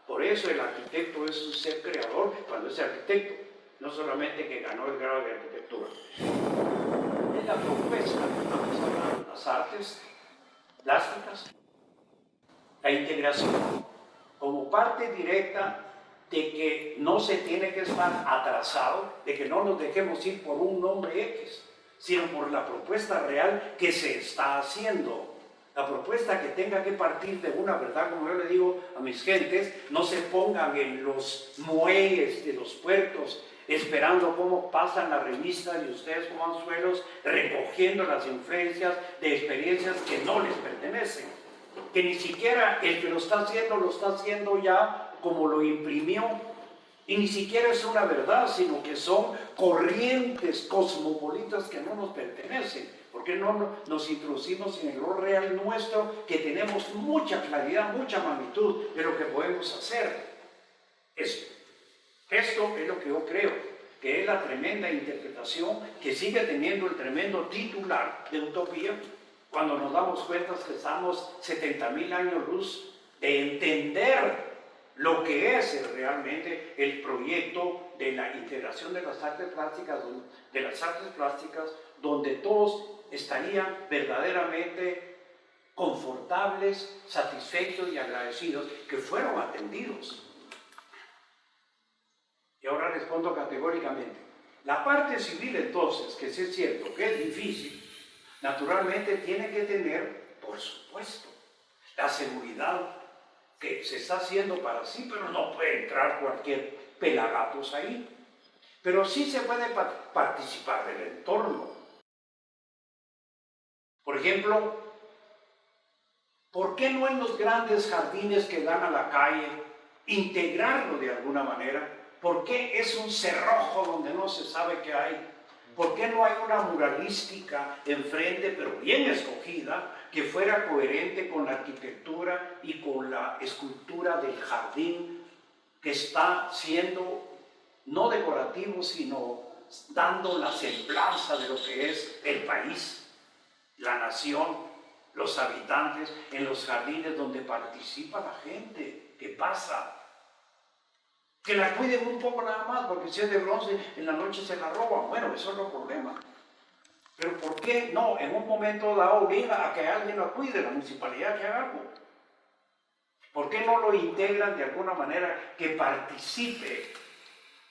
por eso el arquitecto es un ser creador cuando es arquitecto, no solamente que ganó el grado de arquitectura. Es la propuesta, estamos hablando de las artes plásticas, la integración como parte directa de que no se tiene que estar atrasado, de que no nos dejemos ir por un nombre X, sino por la propuesta real que se está haciendo. La propuesta que tenga que partir de una verdad, como yo le digo a mis gentes, no se pongan en los muelles de los puertos esperando cómo pasan las revistas y ustedes como anzuelos recogiendo las influencias de experiencias que no les pertenecen, que ni siquiera el que lo está haciendo ya como lo imprimió, y ni siquiera es una verdad, sino que son corrientes cosmopolitas que no nos pertenecen. ¿Por qué no nos introducimos en el lo real nuestro, que tenemos mucha claridad, mucha magnitud de lo que podemos hacer? Esto es lo que yo creo, que es la tremenda interpretación que sigue teniendo el tremendo titular de utopía, cuando nos damos cuenta que estamos 70.000 años luz de entender lo que es realmente el proyecto de la integración de las artes plásticas, donde todos estarían verdaderamente confortables, satisfechos y agradecidos, que fueron atendidos. Y ahora respondo categóricamente. La parte civil entonces, que sí es cierto que es difícil, naturalmente tiene que tener, por supuesto, la seguridad que se está haciendo para sí, pero no puede entrar cualquier pelagatos ahí. Pero sí se puede participar del entorno. Por ejemplo, ¿por qué no en los grandes jardines que dan a la calle integrarlo de alguna manera? ¿Por qué es un cerrojo donde no se sabe qué hay? ¿Por qué no hay una muralística enfrente, pero bien escogida, que fuera coherente con la arquitectura y con la escultura del jardín, que está siendo no decorativo, sino dando la semblanza de lo que es el país, la nación, los habitantes, en los jardines donde participa la gente que pasa? Que la cuiden un poco nada más, porque si es de bronce, en la noche se la roban. Bueno, eso es el problema. Pero ¿por qué no en un momento dado obliga a que alguien la cuide, la municipalidad que haga algo? ¿Por qué no lo integran de alguna manera, que participe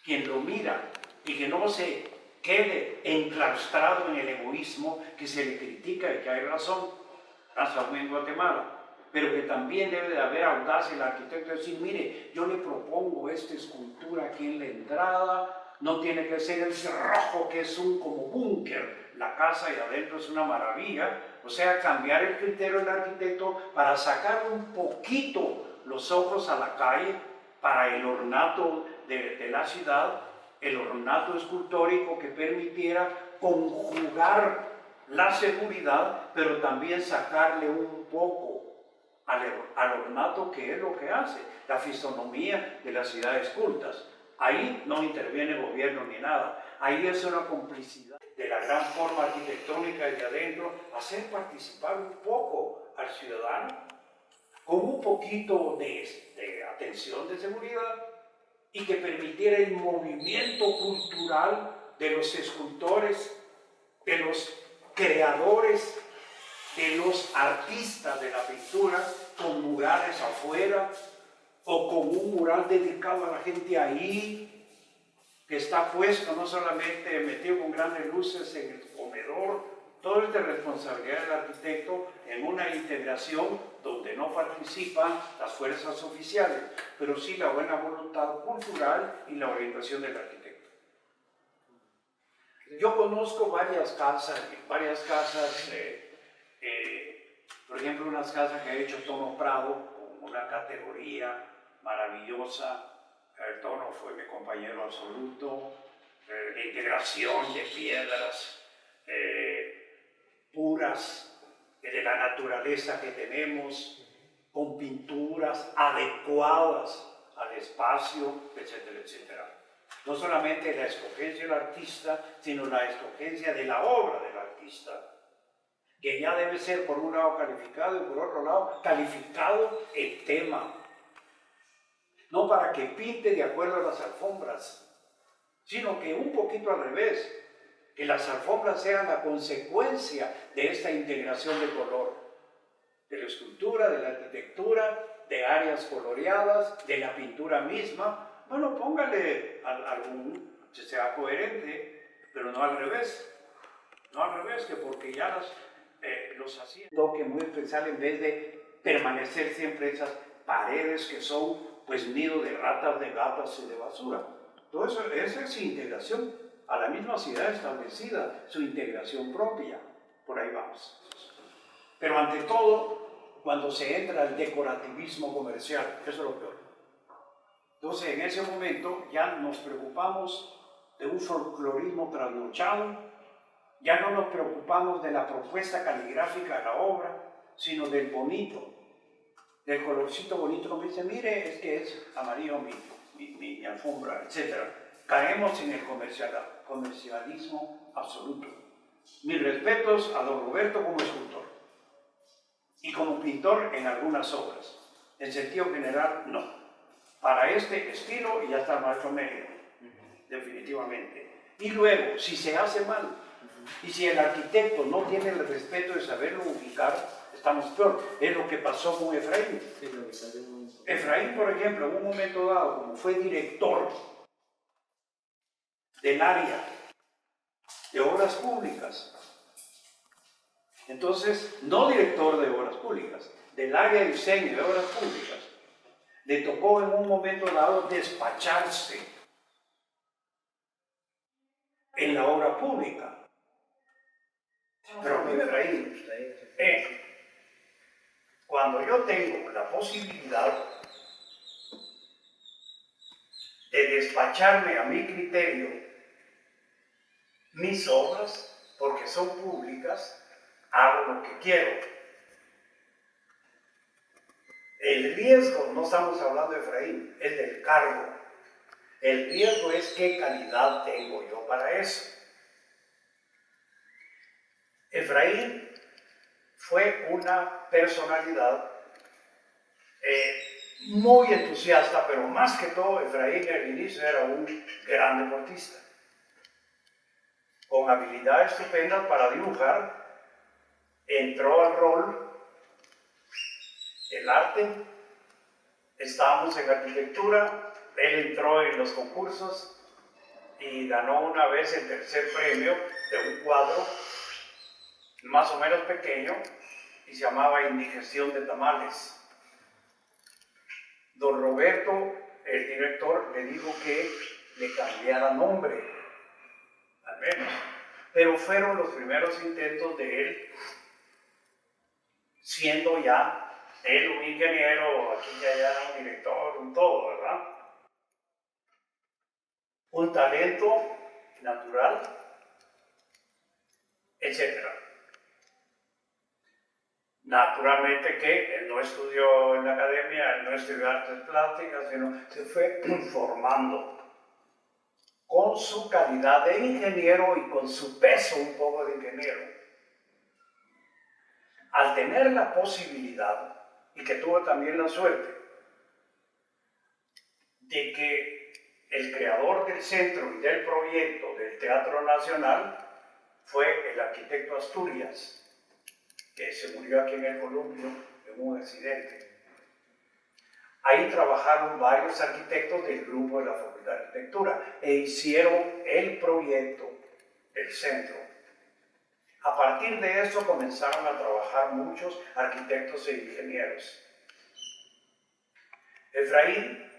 quien lo mira y que no se quede enclaustrado en el egoísmo que se le critica y que hay razón? Hasta en Guatemala. Pero que también debe de haber audacia el arquitecto de decir, mire, yo le propongo esta escultura aquí en la entrada, no tiene que ser el cerrojo que es un como búnker, la casa y adentro es una maravilla. O sea, cambiar el criterio del arquitecto para sacar un poquito los ojos a la calle, para el ornato de la ciudad, el ornato escultórico que permitiera conjugar la seguridad, pero también sacarle un poco al ornato, que es lo que hace la fisonomía de las ciudades cultas. Ahí no interviene el gobierno ni nada, ahí es una complicidad de la gran forma arquitectónica de adentro, hacer participar un poco al ciudadano con un poquito de atención de seguridad, y que permitiera el movimiento cultural de los escultores, de los creadores, de los artistas de la pintura, con murales afuera, o con un mural dedicado a la gente ahí, que está puesto, no solamente metido con grandes luces en el comedor. Todo es de responsabilidad del arquitecto en una integración donde no participan las fuerzas oficiales, pero sí la buena voluntad cultural y la orientación del arquitecto. Yo conozco varias casas, por ejemplo, unas casas que ha hecho Tono Prado, con una categoría maravillosa. El Tono fue mi compañero absoluto, la integración de piedras puras de la naturaleza que tenemos, con pinturas adecuadas al espacio, etcétera, etcétera. No solamente la escogencia del artista, sino la escogencia de la obra del artista, que ya debe ser por un lado calificado y por otro lado calificado el tema. No para que pinte de acuerdo a las alfombras, sino que un poquito al revés, que las alfombras sean la consecuencia de esta integración de color, de la escultura, de la arquitectura, de áreas coloreadas, de la pintura misma. Bueno, póngale algún que sea coherente, pero no al revés. No al revés, que porque ya los hacían. Un toque muy especial en vez de permanecer siempre esas paredes que son pues nido de ratas, de gatas y de basura. Todo eso, esa es su integración a la misma ciudad establecida, su integración propia. Por ahí vamos. Pero ante todo, cuando se entra al decorativismo comercial, eso es lo peor. Entonces, en ese momento ya nos preocupamos de un folclorismo trasnochado, ya no nos preocupamos de la propuesta caligráfica de la obra, sino del bonito, del colorcito bonito, como dice, mire, es que es amarillo mi alfombra, etc. Caemos en el comercialismo absoluto. Mis respetos a don Roberto como escultor y como pintor en algunas obras. En sentido general, no. Para este estilo ya está el maestro Mérida, definitivamente. Y luego, si se hace mal, y si el arquitecto no tiene el respeto de saberlo ubicar, estamos peor. Es lo que pasó con Efraín. Efraín, por ejemplo, en un momento dado, como fue director del área de obras públicas, entonces, no director de obras públicas, del área de diseño de obras públicas, le tocó en un momento dado despacharse en la obra pública. Pero mire Efraín, cuando yo tengo la posibilidad de despacharme a mi criterio mis obras, porque son públicas, hago lo que quiero. El riesgo, no estamos hablando de Efraín, es del cargo. El riesgo es qué calidad tengo yo para eso. Efraín fue una personalidad muy entusiasta, pero más que todo, Efraín al inicio era un gran deportista, con habilidades estupendas para dibujar. Entró al rol el arte, estábamos en arquitectura, él entró en los concursos y ganó una vez el tercer premio de un cuadro más o menos pequeño y se llamaba Indigestión de Tamales. Don Roberto, el director, le dijo que le cambiara nombre, al menos, pero fueron los primeros intentos de él, siendo ya él un ingeniero, aquí y allá un director, un todo, ¿verdad? Un talento natural, etc. Naturalmente que él no estudió en la academia, él no estudió artes plásticas, sino se fue formando con su calidad de ingeniero y con su peso un poco de ingeniero. Al tener la posibilidad, y que tuvo también la suerte, de que el creador del centro y del proyecto del Teatro Nacional fue el arquitecto Asturias, que se murió aquí en el Columbio en un accidente. Ahí trabajaron varios arquitectos del grupo de la Facultad de Arquitectura e hicieron el proyecto del centro. A partir de eso comenzaron a trabajar muchos arquitectos e ingenieros. Efraín,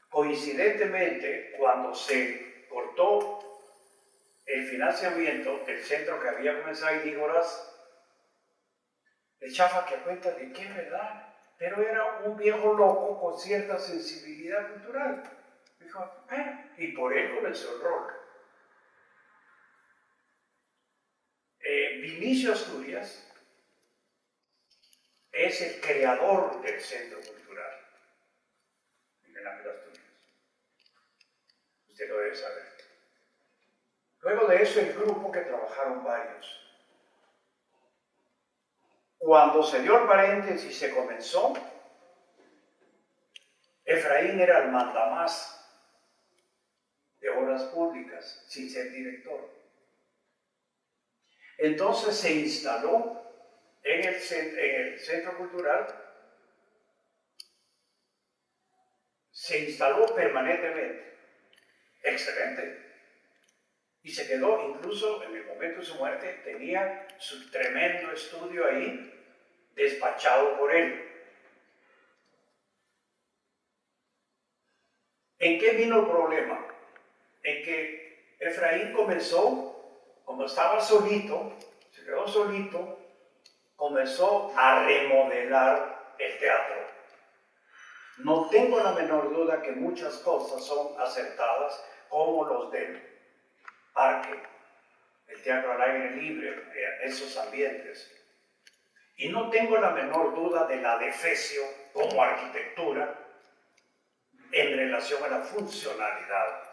coincidentemente, cuando se cortó el financiamiento del centro que había comenzado en Ígoras, el Chafa que cuenta de que es verdad, pero era un viejo loco con cierta sensibilidad cultural. Dijo, y por él comenzó el rol. Vinicio Asturias es el creador del Centro Cultural Miguel Ángel Asturias. Usted lo debe saber. Luego de eso, el grupo que trabajaron varios. Cuando se dio el paréntesis y se comenzó, Efraín era el mandamás de obras públicas, sin ser director. Entonces se instaló en el centro cultural, se instaló permanentemente. Excelente. Y se quedó, incluso en el momento de su muerte, tenía su tremendo estudio ahí, despachado por él. ¿En qué vino el problema? En que Efraín comenzó, como estaba solito, se quedó solito, comenzó a remodelar el teatro. No tengo la menor duda que muchas cosas son acertadas, como los del parque, el teatro al aire libre, esos ambientes. Y no tengo la menor duda de la defecio como arquitectura en relación a la funcionalidad.